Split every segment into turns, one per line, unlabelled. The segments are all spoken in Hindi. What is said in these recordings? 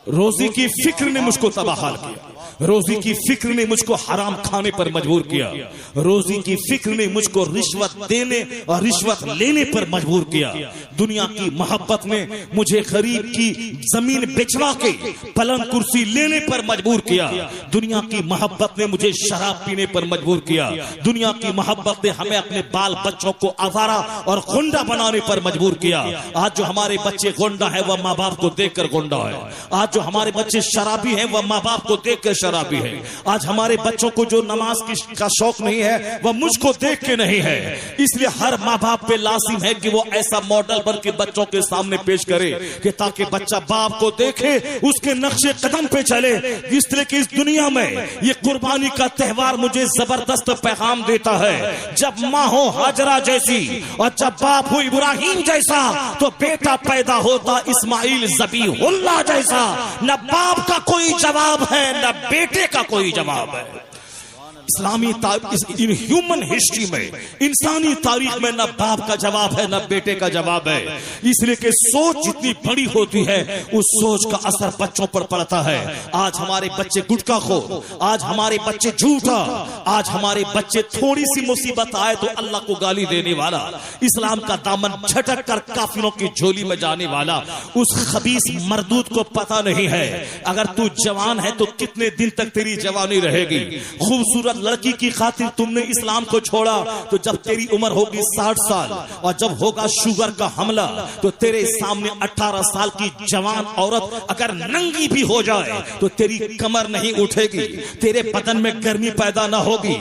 रोजी की फिक्र ने मुझको तबाह किया, रोजी की फिक्र ने मुझको हराम खाने पर मजबूर किया, रोजी की फिक्र ने मुझको रिश्वत देने और रिश्वत लेने पर मजबूर किया। दुनिया की मोहब्बत ने मुझे गरीब की जमीन बेचवा के पलंग कुर्सी लेने पर मजबूर किया। दुनिया की मोहब्बत ने मुझे शराब पीने पर मजबूर किया। दुनिया की मोहब्बत ने हमें अपने बाल बच्चों को आवारा और गुंडा बनाने पर मजबूर किया। आज जो हमारे बच्चे गुंडा है वह माँ बाप को देखकर गुंडा है। आज जो हमारे बच्चे शराबी हैं वह माँ बाप को देखकर शराबी है। आज हमारे बच्चों को जो नमाज का शौक नहीं है वह मुझको देख के नहीं है। इसलिए हर माँ बाप पे लाजिम है कि वो ऐसा मॉडल बन के बच्चों के सामने पेश करे कि ताकि बच्चा बाप को देखे, उसके नक्शे कदम पे चले। इसलिए कि इस दुनिया में ये कुर्बानी का त्योहार मुझे जबरदस्त पैगाम देता है। जब माँ हो हाजरा जैसी और जब बाप हो इब्राहिम जैसा तो बेटा पैदा होता इस्माइल ज़बीहुल्लाह जैसा। न बाप का कोई जवाब है न बेटे का कोई जवाब है। इस्लामी इन ह्यूमन हिस्ट्री में, इंसानी तारीख में न बाप का जवाब है न बेटे का जवाब है। इसलिए कि सोच जितनी बड़ी होती है उस सोच का असर बच्चों पर पड़ता है। आज हमारे बच्चे गुटखाखोर, आज हमारे बच्चे झूठा, आज हमारे बच्चे थोड़ी सी मुसीबत आए तो अल्लाह को गाली देने वाला, इस्लाम का दामन झटक कर काफिरों की झोली में जाने वाला, उस खबीस मरदूद को पता नहीं है अगर तू जवान है तो कितने दिन तक तेरी जवानी रहेगी। खूबसूरत लड़की की खातिर तुमने इस्लाम को छोड़ा तो जब तेरी उम्र होगी 60 साल और जब होगा शुगर का हमला तो तेरे सामने 18 साल की जवान औरत अगर नंगी भी हो जाए तो तेरी कमर नहीं उठेगी, तेरे बदन में गर्मी पैदा ना होगी।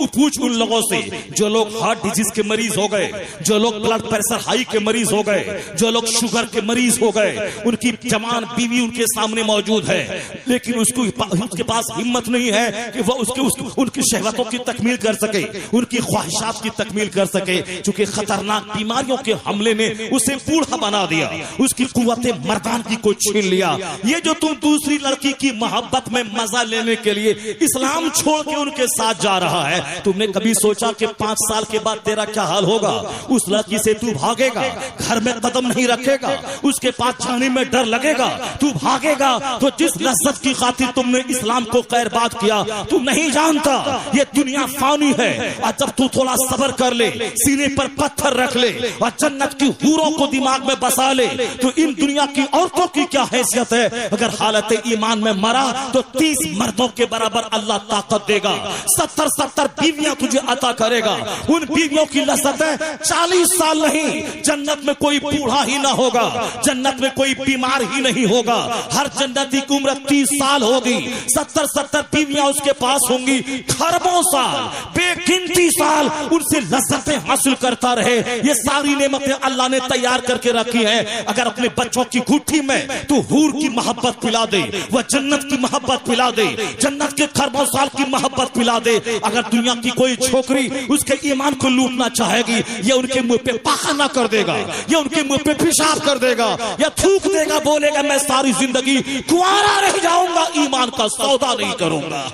पूछ उन लोगों से जो लोग हार्ट डिजीज के मरीज हो गए, जो लोग ब्लड प्रेशर हाई के मरीज हो गए, जो लोग शुगर के मरीज हो गए, उनकी जवान बीवी उनके सामने मौजूद है लेकिन उसके पास हिम्मत नहीं है कि वह उनकी शहवतों की तकमील कर सके, उनकी ख्वाहिशात की तकमील कर सके, क्योंकि खतरनाक बीमारियों के हमले ने उसे बूढ़ा बना दिया, उसकी कुव्वते मर्दानगी को छीन लिया। ये जो तुम दूसरी लड़की की मोहब्बत में मजा लेने के लिए इस्लाम छोड़ के उनके साथ जा रहा है, तुमने कभी सोचा कि 5 साल के बाद तेरा क्या हाल होगा? उस लड़की से तू भागेगा, घर में कदम नहीं रखेगा, उसके पास जाने में डर लगेगा, तू भागेगा तो जिस लज्जत की खातिर तुमने इस्लाम को खैरबाद किया तू नहीं जानता ये दुनिया फानी है। और जब तू थोड़ा सब्र कर ले, सीने पर पत्थर रख ले और जन्नत की हूरों को दिमाग में बसा ले तो इन दुनिया की औरतों की क्या हैसियत है। अगर हालत ईमान में मरा तो 30 मर्दों के बराबर अल्लाह ताकत देगा, 70 बीवियां तुझे अता करेगा। उन बीवियों की लज्जतें 40 साल नहीं, जन्नत में कोई बूढ़ा ही ना होगा, जन्नत में कोई बीमार ही नहीं होगा। हर जन्नती की उम्र 30 साल होगी, 70 बीवियां उसके पास होंगी, खरबों साल, बेगिनती साल उनसे लज्जतें हासिल करता रहे। ये सारी नेमतें अल्लाह ने तैयार करके रखी हैं। अगर अपने बच्चों की गुट्ठी में तू हूर की मोहब्बत पिला दे, वह जन्नत की मोहब्बत पिला दे, जन्नत के खरबों साल की मोहब्बत पिला दे। अगर दुनिया की कोई छोकरी उसके ईमान को लूटना चाहेगी, ये उनके मुंह पे पाखाना कर देगा, ये उनके मुंह पे पेशाब कर देगा या थूक देगा, बोलेगा मैं सारी जिंदगी कुंवारा रह जाऊंगा, ईमान का सौदा नहीं करूंगा।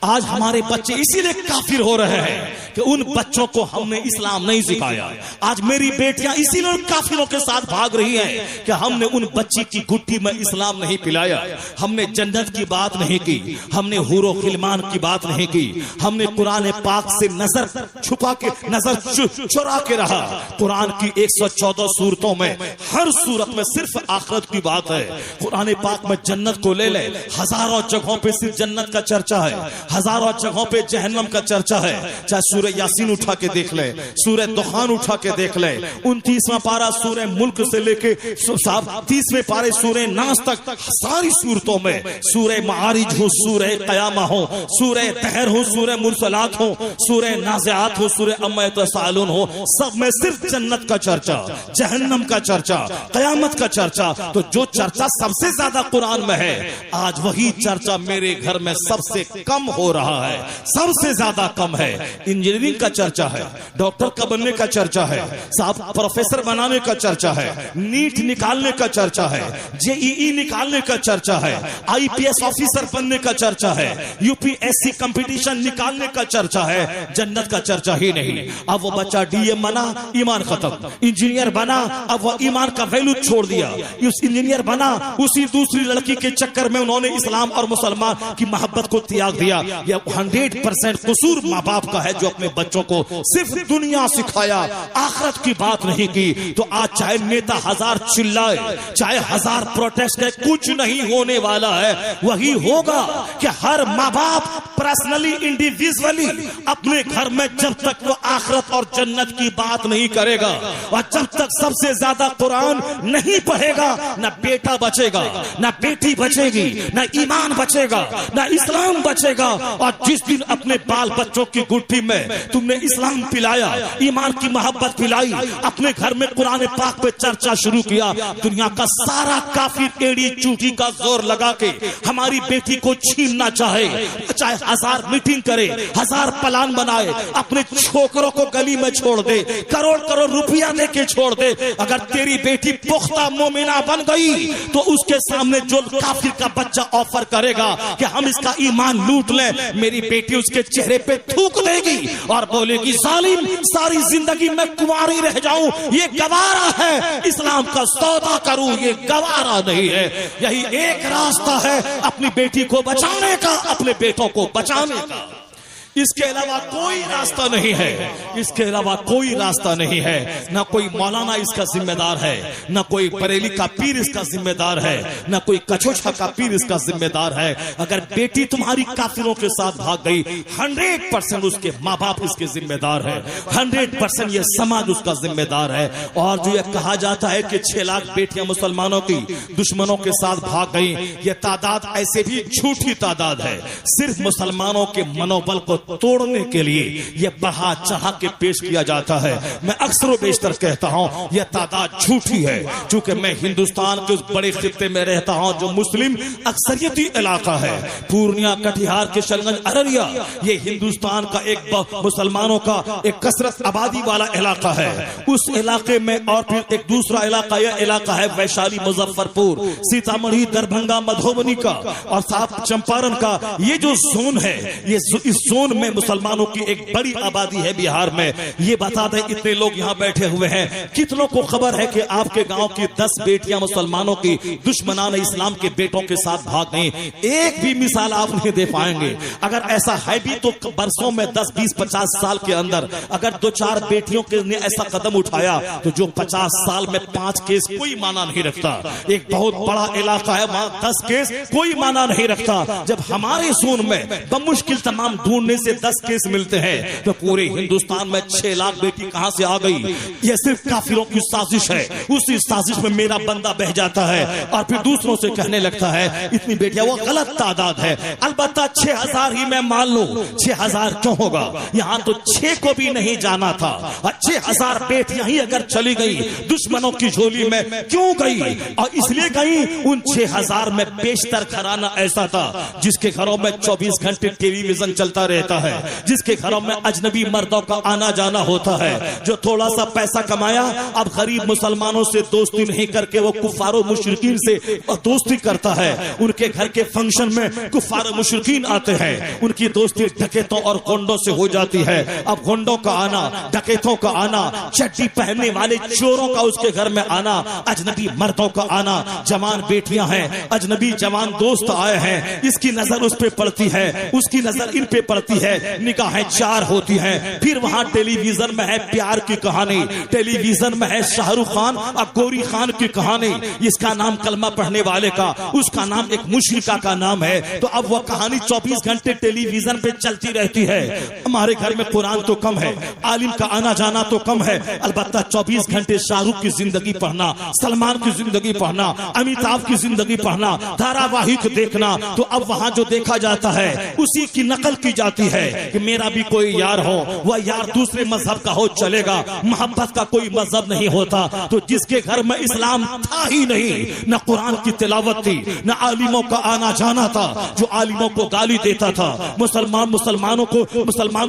आज हमारे बच्चे इसीलिए काफिर हो रहे हैं कि उन बच्चों को हमने इस्लाम नहीं सिखाया। आज मेरी बेटियां इसीलिए काफिरों के साथ भाग रही हैं कि हमने उन बच्ची की गुट्ठी में इस्लाम नहीं पिलाया, हमने जन्नत की बात नहीं की, हमने हूरो खिलमान की बात नहीं की, हमने कुरान पाक से नजर छुपा के, नजर चुरा के रहा। कुरान की 114 सूरतों में हर सूरत में सिर्फ आखिरत की बात है। कुरान पाक में जन्नत को ले ले, हजारों जगहों पे सिर्फ जन्नत का चर्चा है, हजारों जगहों पे जहन्नम का चर्चा है। चाहे सूरह यासीन उठा के देख ले, सूरह दुखान उठा के देख ले, 29वां पारा सूरह मुल्क से लेके 30वें पारे सूरह नास तक, सारी सूरतों में सूरह मारिज हो, सूरह कयामा हो, सूरह तहर हो, सूरह मुरसलात हो, सूरह नाज़िआत हो, सूरह अम्मा यतसाअलून हो, सब में सिर्फ जन्नत का चर्चा, जहन्नम का चर्चा, कयामत का चर्चा। तो जो चर्चा सबसे ज्यादा कुरान में है, आज वही चर्चा मेरे घर में सबसे कम हो रहा है, सबसे ज्यादा कम है। इन इंजीनियरिंग का चर्चा है, डॉक्टर का बनने का चर्चा है, साहब प्रोफेसर बनाने का चर्चा है, नीट निकालने का चर्चा है, जेईई निकालने का चर्चा है, आईपीएस ऑफिसर बनने का चर्चा है, यूपीएससी कंपटीशन निकालने का चर्चा है, जन्नत का चर्चा ही नहीं। अब वो बच्चा डीएम बना, ईमान खत्म। इंजीनियर बना, अब वो ईमान का वैल्यू छोड़ दिया। उस इंजीनियर बना, उसी दूसरी लड़की के चक्कर में उन्होंने इस्लाम और मुसलमान की मोहब्बत को त्याग दिया। यह 100% कसूर माँ बाप का है जो अपने बच्चों को सिर्फ दुनिया सिखाया, आखिरत की बात नहीं की। तो आज चाहे नेता 1000 चिल्लाए, चाहे 1000 प्रोटेस्ट है, कुछ नहीं होने वाला है। वही होगा कि हर माँ बाप पर्सनली, इंडिविजुअली अपने घर में जब तक वो आखिरत और जन्नत की बात नहीं करेगा और जब तक सबसे ज्यादा कुरान नहीं पढ़ेगा, ना बेटा बचेगा, ना बेटी बचेगी, ना ईमान बचेगा, ना इस्लाम बचेगा। और जिस दिन अपने बाल बच्चों की गुट्ठी में तुमने इस्लाम पिलाया, ईमान की मोहब्बत पिलाई, अपने घर में कुरान पाक पे चर्चा शुरू किया, दुनिया का सारा काफिर एड़ी चूटी का जोर लगा के हमारी बेटी को छीनना चाहे, चाहे 1000 मीटिंग करे, 1000 प्लान बनाए, अपने छोकरों को गली में छोड़ दे, करोड़ करोड़ रुपया देके छोड़ दे, अगर तेरी बेटी पुख्ता मोमिना बन गई तो उसके सामने जो काफिर का बच्चा ऑफर करेगा कि हम इसका ईमान लूट लें, मेरी बेटी उसके चेहरे पे थूक देगी और बोलेगी जालिम, सारी जिंदगी मैं कुंवारी रह जाऊं, ये गवारा है, इस्लाम का सौदा करूं, ये गवारा नहीं है। यही एक रास्ता है अपनी बेटी को बचाने का, अपने बेटों को बचाने का। इसके अलावा कोई रास्ता नहीं है, इसके अलावा कोई रास्ता नहीं है। ना कोई मौलाना इसका जिम्मेदार है, ना कोई बरेली का पीर इसका जिम्मेदार है, ना कोई कछोछा का पीर इसका जिम्मेदार है। अगर बेटी तुम्हारी काफिरों के साथ भाग गई, 100% उसके माँ बाप इसके जिम्मेदार है, 100% ये समाज उसका जिम्मेदार है। और जो ये कहा जाता है कि 6 लाख बेटियां मुसलमानों की दुश्मनों के साथ भाग गई, ये तादाद ऐसे भी झूठी तादाद है। सिर्फ मुसलमानों के मनोबल को तोड़ने के लिए यह बढ़ा चढ़ा के पेश किया जाता है। मैं अक्सर बेशतर कहता हूं यह तादाद झूठी है, क्योंकि मैं हिंदुस्तान के उस बड़े खित्ते में रहता हूं जो मुस्लिम अक्सरियती इलाका है। पूर्णिया, कटिहार, किशनगंज, अररिया, ये हिंदुस्तान का एक मुसलमानों का एक कसरत आबादी वाला इलाका है। उस इलाके में और फिर एक दूसरा इलाका, यह इलाका है वैशाली, मुजफ्फरपुर, सीतामढ़ी, दरभंगा, मधुबनी का और साथ चंपारण का। ये जो जोन है, ये इस जोन में मुसलमानों की एक बड़ी आबादी है बिहार में। ये बता दें, इतने लोग यहाँ बैठे हुए हैं, कितनों को खबर है कि आपके गांव की 10 बेटियां मुसलमानों की दुश्मनान इस्लाम के बेटों के साथ भाग गई? एक भी मिसाल आप नहीं दे पाएंगे। अगर ऐसा है भी तो बरसों में 10, 20, 50 साल के अंदर अगर 2-4 बेटियों के ने ऐसा कदम उठाया तो जो 50 साल में 5 केस कोई माना नहीं रखता। एक बहुत बड़ा इलाका है, वहां 10 केस कोई माना नहीं रखता। जब हमारे जोन में बमुश्किल तमाम ढूंढने से 10 केस मिलते हैं तो पूरे हिंदुस्तान में 6 लाख बेटी कहां से आ गई? यह सिर्फ काफिरों की साजिश है। उसी साजिश में मेरा बंदा बह जाता है और फिर दूसरों से कहने लगता है इतनी बेटियां, वो गलत तादाद है। अलबत्ता 6000 ही मैं मान लूं, 6000 क्यों होगा? यहां तो 6 को भी नहीं जाना था और 6000 बेटियां ही अगर चली गई दुश्मनों की झोली में क्यों गई? और इसलिए गई, उन 6000 में बेशतर घराना ऐसा था जिसके घरों में 24 घंटे टेलीविजन चलता रहता है, जिसके घरों में अजनबी मर्दों का आना जाना होता है, जो थोड़ा सा पैसा कमाया अब गरीब मुसलमानों से दोस्ती नहीं करके वो कुफारो मुशरिकीन से दोस्ती करता है। उनके घर के फंक्शन में कुफारो मुशरिकीन आते हैं, उनकी दोस्ती डकैतों और गुंडों से हो जाती है। अब गुंडों का आना, डकैतों का आना, चड्डी पहनने वाले चोरों का उसके घर में आना, अजनबी मर्दों का आना, जवान बेटियां हैं, अजनबी जवान दोस्त आए हैं, इसकी नजर उस पे पड़ती है, उसकी नजर इन पे पड़ती है, निगाहें 4 होती हैं। फिर वहां टेलीविजन में है प्यार की कहानी, टेलीविजन में है शाहरुख खान और गौरी खान की कहानी, इसका नाम कलमा पढ़ने वाले का, उसका नाम एक मुशरिका का नाम है। तो अब वह कहानी 24 घंटे टेलीविजन पे चलती रहती है। हमारे घर में कुरान तो कम है, आलिम का आना जाना तो कम है, अलबत्ता 24 घंटे शाहरुख की जिंदगी पढ़ना, सलमान की जिंदगी पढ़ना, अमिताभ की जिंदगी पढ़ना, धारावाहिक देखना। तो अब वहां जो देखा जाता है उसी की नकल की जाती है कि मेरा भी कोई यार हो, वह यार दूसरे मजहब का हो चलेगा, मोहब्बत का कोई मजहब नहीं होता। तो जिसके घर में इस्लाम था ही नहीं, न कुरान की तिलावत थी, न आलिमों का आना जाना था, जो आलिमों को गाली देता था, मुसलमानों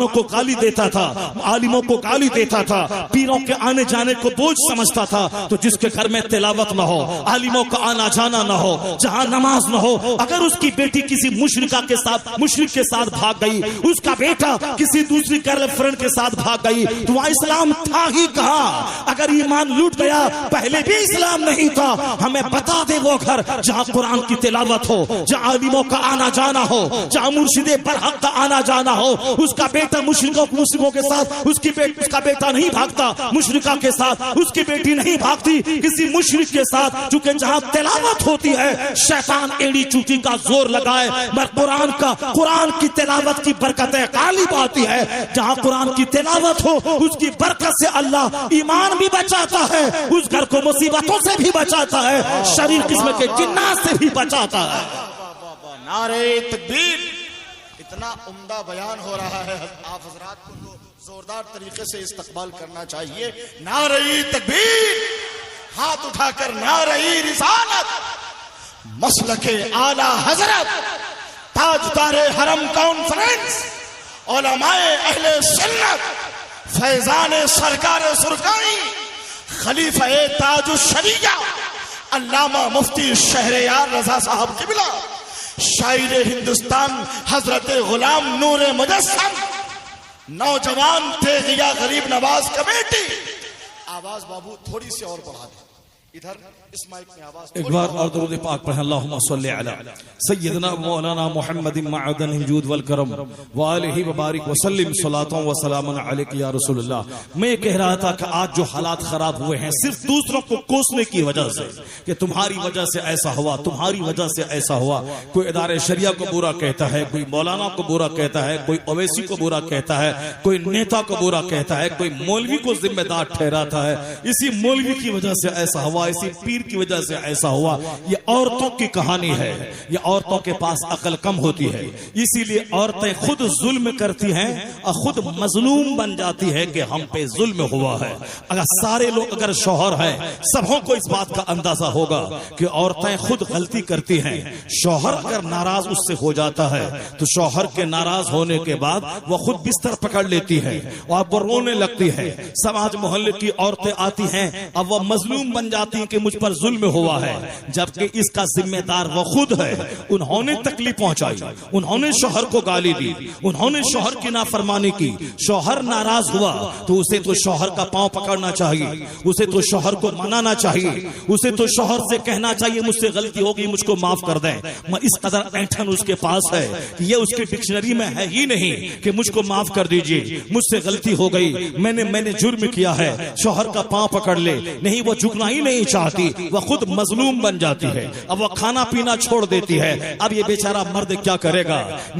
को गाली देता था, आलिमों को गाली देता था, पीरों के आने जाने को बोझ समझता था। तो जिसके घर में तिलावत न हो, आलिमों का आना जाना न हो, जहां नमाज न हो, अगर उसकी बेटी किसी मुशरिक के साथ भाग गई, उसका बेटा किसी दूसरी गर्लफ्रेंड के साथ भाग गई, तो वहां इस्लाम था ही कहां? अगर ईमान लूट गया, पहले भी इस्लाम नहीं था। हमें बता दे वो घर जहां कुरान की तिलावत हो, जहां आलिमों का आना जाना हो, जहां मुर्शिदे बरहक का आना जाना हो, उसका बेटा मुशरिकों के साथ उसका बेटा नहीं भागता, मुशरिका के साथ उसकी बेटी नहीं भागती किसी मुशरिक के साथ। चूंकि जहां तिलावत होती है, शैतान एड़ी चूटी का जोर लगाए, मगर कुरान की तिलावत की बरकतें गालिब आती है। जहां कुरान की तिलावत हो, उसकी बरकत से अल्लाह ईमान भी बचाता है, उस घर को मुसीबतों से भी बचाता है, शरीर किस्म के जिन्नात से भी बचाता है।
नारे तकबीर! इतना उम्दा बयान हो रहा है, आप हजरात को तो जोरदार तरीके से इस्तकबाल करना चाहिए। नारे तकबीर! हाथ उठाकर नारे रिसालत, मसलके आला हजरत, ताजदारे हरम कॉन्फ्रेंस, उलमाए अहले सुन्नत, फैजान सरकार सुरकाई, खलीफा ताजुश शरीया, अल्लामा मुफ्ती शहरयार रजा साहब किबला, शायर हिंदुस्तान हजरत गुलाम नूर मुजस्सम, नौजवान थे या गरीब नवाज कमेटी। आवाज बाबू थोड़ी सी और बढ़ा दे, इधर इस माइक में आवाज
एक बार और दुरूद पाक पढ़ें। अल्लाहुम्मा सल्ली अला सय्यदना मौलाना मुहम्मदिन मअदन जुद वल करम व आलिहि व बारिक व सल्लिम सलातन व सलामन अलैका या रसूलुल्लाह। मैं कह रहा था कि आज जो हालात खराब हुए हैं सिर्फ दूसरों को कोसने की वजह से, कि तुम्हारी वजह से ऐसा हुआ, तुम्हारी वजह से ऐसा हुआ। कोई इदारे शरिया को बुरा कहता है, कोई मौलाना को बुरा कहता है, कोई ओवैसी को बुरा कहता है, कोई नेता को बुरा कहता है, कोई मौलवी को जिम्मेदार ठहराता है, इसी मौलवी की वजह से ऐसा हुआ, इसी पीर की वजह से ऐसा हुआ। ये औरतों की कहानी है, ये औरतों के पास अकल कम होती है, इसीलिए औरतें खुद जुल्म करती हैं और खुद मजलूम बन जाती है कि हम पे जुल्म हुआ है। अगर सारे लोग अगर शौहर हैं, सबों को इस बात का अंदाजा होगा कि औरतें खुद गलती करती हैं। शौहर अगर नाराज उससे हो जाता है तो शौहर के नाराज होने के बाद वह खुद बिस्तर पकड़ लेती है और वो रोने लगती है। समाज मोहल्ले की औरतें आती हैं, अब वह मजलूम बन जाती हैं कि मुझ पर जुल्म हुआ है, जबकि इसका जिम्मेदार वो खुद है। उन्होंने तकलीफ पहुंचाई, उन्होंने शौहर को गाली दी, उन्होंने शौहर की नाफरमानी की। शौहर नाराज हुआ तो उसे तो शौहर का पांव पकड़ना चाहिए, उसे तो शौहर को मनाना चाहिए, उसे तो शौहर से कहना चाहिए मुझसे गलती हो गई, मुझको माफ कर दें। इस कदर ऐंठन उसके पास है कि ये उसकी डिक्शनरी में है ही नहीं कि मुझको माफ कर दीजिए, मुझसे गलती हो गई, मैंने जुर्म किया है। शौहर का पांव पकड़ ले, नहीं, वो झुकना ही नहीं चाहती, वह खुद मजलूम बन जाती है। अब वह खाना पीना छोड़ देती है। अब ये बेचारा मर्द क्या करेगा?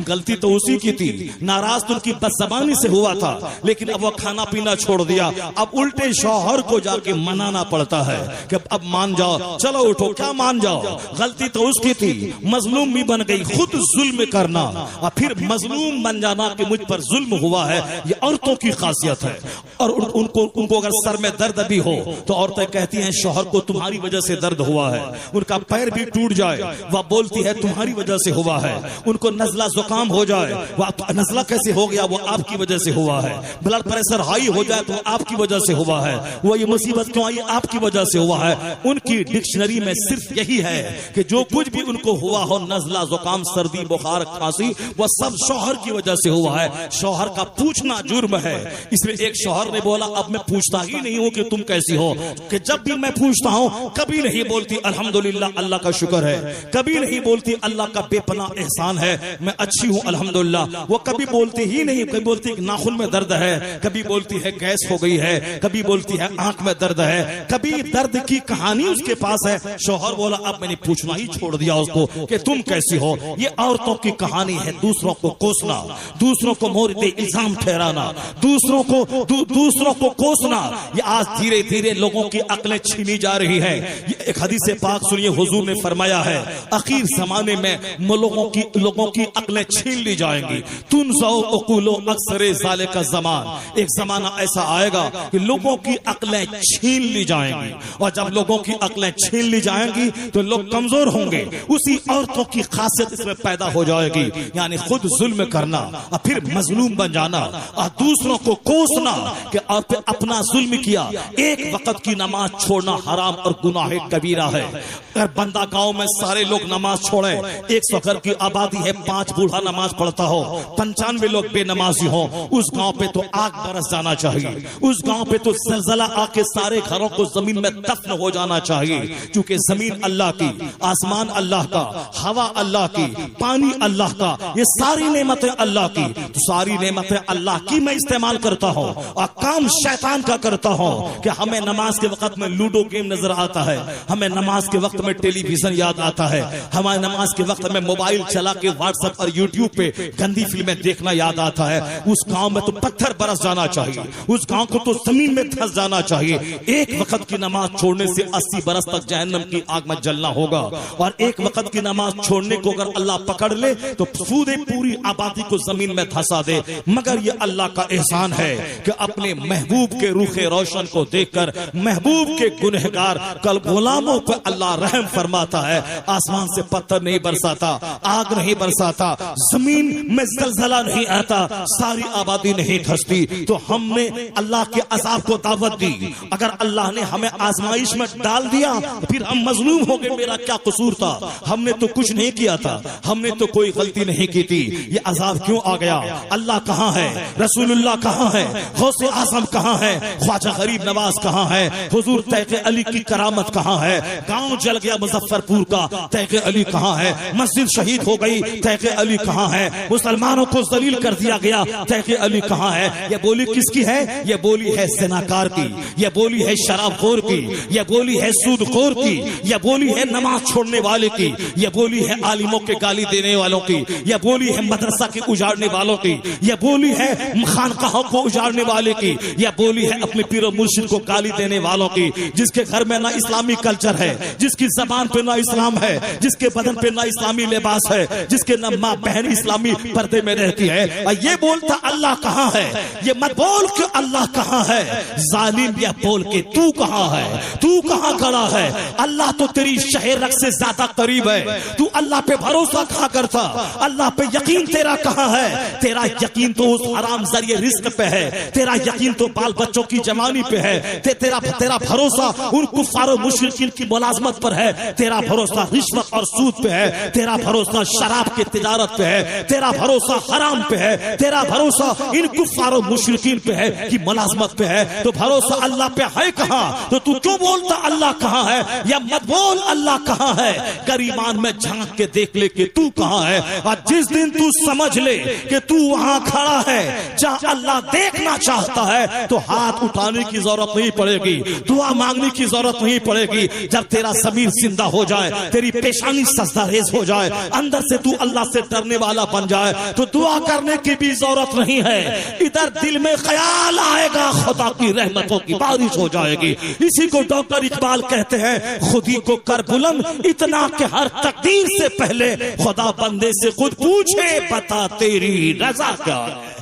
गलती तो उसी की थी, नाराज तो उनकी बदज़बानी से हुआ था, लेकिन अब वह खाना पीना छोड़ दिया। अब उल्टे शौहर को जाके मनाना पड़ता है कि अब मान जाओ, चलो उठो, क्या मान जाओ, गलती तो उसकी थी, मजलूम भी बन गई। खुद जुल्म करना और फिर मजलूम बन जाना कि मुझ पर जुल्म हुआ है, ये औरतों की खासियत है। और उनको अगर सर में दर्द भी हो तो औरतें कहती हैं शौहर को तुम्हारी वजह से दर्द हुआ है। उनका पैर भी टूट जाए, वह बोलती है तुम्हारी वजह से हुआ है। उनको नजला जुकाम हो जाए, वह नजला कैसे हो गया, वो आपकी वजह से हुआ है। ब्लड प्रेशर हाई हो जाए तो आपकी वजह से हुआ है। वो ये मुसीबत क्यों आई, आपकी वजह से हुआ है। उनकी डिक्शनरी में सिर्फ यही है कि जो कुछ भी उनको हुआ हो, नजला जुकाम सर्दी बुखार खांसी, वह सब शौहर की वजह से हुआ है। शौहर का पूछना जुर्म है। इसलिए एक शौहर ने बोला अब मैं पूछता ही नहीं हूं कि तुम कैसी हो, कि जब भी मैं पूछता हूं कभी नहीं बोलती अल्हम्दुलिल्लाह, अल्लाह का शुक्र है, कभी नहीं बोलती अल्लाह का बेपना एहसान है, मैं अच्छी हूं अल्हम्दुलिल्लाह। वो कभी बोलती ही नहीं, कभी बोलती नाखून में दर्द है, कभी बोलती है गैस हो गई है, कभी बोलती है आंख में दर्द है, कभी दर्द की कहानी उसके पास है। शौहर बोला अब मैंने पूछना ही छोड़ दिया उसको कि तुम कैसी हो। ये औरतों की कहानी है, दूसरों को कोसना, दूसरों को मोहरे इल्जाम ठहराना, दूसरों को कोसना। ये आज धीरे धीरे लोगों की अक्लें छीनी जा जा रही है। ये एक हदीस पाक सुनिए, हुजूर ने फरमाया है आखिर जमाने में लोगों की अक्लें छीन ली जाएंगी। तुनज़उ उक़ूलो अक्सरे ज़ालिका ज़मान, एक जमाना ऐसा आएगा कि लोगों की अक्लें छीन ली जाएंगी, और जब लोगों की अक्लें छीन ली जाएंगी तो लोग कमजोर होंगे। उसी औरतों की खासियत इसमें पैदा हो जाएगी, यानी खुद जुल्म करना और फिर मजलूम बन जाना और दूसरों को कोसना कि आपने अपना जुल्म किया। एक वक्त की नमाज छोड़ना हराम और गुनाह कबीरा है। अगर बंदा गांव में सारे लोग नमाज छोड़े, 100 घर की आबादी है, 5 बूढ़ा नमाज पढ़ता हो, 95 लोग बेनमाजी हो, उस गांव पे तो आग बरस जाना चाहिए। उस गांव पे तो जलजला आके सारे घरों को जमीन में दफन हो जाना चाहिए, क्योंकि जमीन अल्लाह की, आसमान अल्लाह का, हवा अल्लाह की, पानी अल्लाह का, ये सारी नेमतें अल्लाह की। तो सारी नेमतें अल्लाह की मैं इस्तेमाल करता हूँ और काम शैतान का करता हूँ कि हमें नमाज के वक्त में लूडो गेम नजर आता है, हमें नमाज के वक्त में टेलीविजन याद आता है, हमारे नमाज के वक्त में मोबाइल चला के व्हाट्सएप और यूट्यूब पे गंदी फिल्में देखना याद आता है। उस गांव में तो पत्थर बरस जाना चाहिए, उस गांव को तो जमीन में धंस जाना चाहिए। एक वक्त की नमाज छोड़ने से 80 बरस तक जहन्नम की आग में जलना होगा, और एक वक्त की नमाज छोड़ने को अगर अल्लाह पकड़ ले तो सूदे पूरी आबादी को जमीन में धंसा दे। मगर ये अल्लाह का एहसान है कि अपने महबूब के रूखे रोशन को देखकर महबूब के गुनहगार कल गुलामों पर अल्लाह रहम फरमाता है। आसमान से पत्थर नहीं बरसाता, आग नहीं बरसाता, जमीन में जलजला नहीं आता, सारी आबादी नहीं धंसती। तो हमने अल्लाह के अज़ाब को दावत दी। अगर अल्लाह ने हमें आजमाइश में डाल दिया फिर हम मजलूम हो गए, मेरा क्या कसूर था, हमने तो कुछ नहीं किया था, हमने तो कोई गलती नहीं की थी, ये अज़ाब क्यों आ गया? अल्लाह कहाँ है? रसूलुल्लाह कहाँ है? गौसे आज़म कहाँ है? ख्वाजा गरीब नवाज कहाँ है? हुजूर तैक़े अली की करामत कहाँ है? गांव जल गया मुजफ्फरपुर का, तैक़े अली कहाँ है? मस्जिद शहीद हो गई, तैक़े अली कहाँ है? मुसलमानों को जलील कर दिया गया, तैक़े अली कहाँ है? ये बोली किसकी है? ये बोली है ज़िनाकार की, ये बोली है शराबखोर की, ये बोली है सूदखोर की, ये बोली है नमाज छोड़ने वाले की, ये बोली है आलिमों के गाली देने वालों की, ये बोली है मदरसा के उजाड़ने वालों की, ये बोली है खानकाहों को उजाड़ने वाले की, यह बोली है अपने पीर और मुर्शिद को गाली देने वालों की, जिसके घर में ना इस्लामी कल्चर है, जिसकी जबान पे ना इस्लाम है, जिसके बदन पे ना इस्लामी लिबास है, जिसके ना माँ बहन इस्लामी पर्दे में रहती है। और ये बोलता अल्लाह कहाँ है? ये मत बोल के अल्लाह कहाँ है, जालिम, यह बोल के तू कहाँ है, तू कहाँ खड़ा है? अल्लाह तो तेरी शहर रख से ज्यादा करीब है, तू अल्लाह पे भरोसा कहाँ करता? अल्लाह पे यकीन तेरा कहाँ है? तेरा यकीन तो उस हराम जरिए रिस्क पे है, तेरा यकीन तो बाल बच्चों की जवानी पे है, तेरा भरोसा उन कुफार और मुशरिकीन की मुलाजमत पर है, तेरा भरोसा रिश्वत और सूद पे है, तेरा भरोसा शराब की तिजारत पे है, तेरा भरोसा हराम पे है, तेरा भरोसा इन कुफार और मुशरिकीन पे है कि मुलाजमत पे है। तो भरोसा अल्लाह पे है कहाँ? तो तू क्यों बोलता अल्लाह कहाँ है? या मत बोल अल्लाह कहाँ है, गरीबान में झांक के देख ले कि तू कहाँ है। और जिस दिन तू समझ ले कि तू वहां खड़ा है जहां अल्लाह देखना चाहता है, तो हाथ उठाने की जरूरत नहीं पड़ेगी, दुआ मांगने की जरूरत नहीं पड़ेगी। जब तेरा ज़मीर जिंदा हो जाए, तेरी पेशानी सजदारेज हो जाए, अंदर से तू अल्लाह से डरने वाला बन जाए, तो दुआ करने की भी जरूरत नहीं है। इधर दिल में ख्याल आएगा, खुदा की रहमतों की बारिश हो जाएगी। इसी को डॉक्टर इकबाल कहते हैं, खुदी को कर बुलंद इतना कि हर तकदीर से पहले खुदा बंदे से खुद पूछे, बता तेरी रजा क्या है।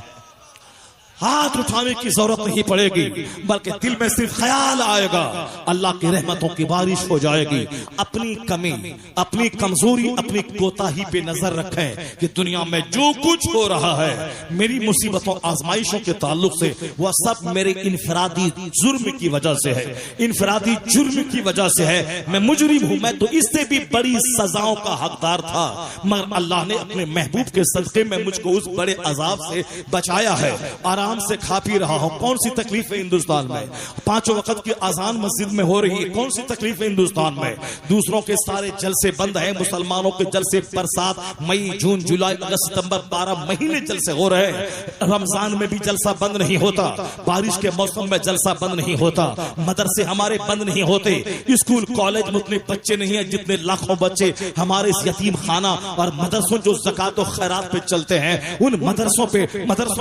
हाथ उठाने की जरूरत नहीं पड़ेगी, बल्कि दिल में सिर्फ ख्याल आएगा, अल्लाह की रहमतों की बारिश हो जाएगी। अपनी कमी, अपनी कमजोरी, अपनी कोताही पे नजर रखें कि दुनिया में जो कुछ हो रहा है मेरी मुसीबतों आजमाइशों के ताल्लुक से, वह सब मेरे इनफरादी जुर्म की वजह से है, इनफरादी जुर्म की वजह से है। मैं मुजरिम हूं, मैं तो इससे भी बड़ी सजाओं का हकदार था, मगर अल्लाह ने अपने महबूब के सदके में मुझको उस बड़े अजाब से बचाया है। आराम से खा पी रहा हूं। कौन सी तकलीफ है हिंदुस्तान में? 5 वक्त की अजान मस्जिद में हो रही है, कौन सी तकलीफ है हिंदुस्तान में? दूसरों के सारे जलसे बंद हैं, मुसलमानों के जलसे बरसात, मई, जून, जुलाई, अगस्त, सितंबर 12 महीने जलसे हो रहे हैं। रमजान में भी जलसा बंद नहीं होता, बारिश के मौसम में जलसा बंद नहीं होता, मदरसे हमारे बंद नहीं होते, स्कूल कॉलेज में उतने बच्चे नहीं है जितने लाखों बच्चे हमारे यतीम खाना और मदरसों जो ज़कात और खैरात पे चलते हैं, उन मदरसों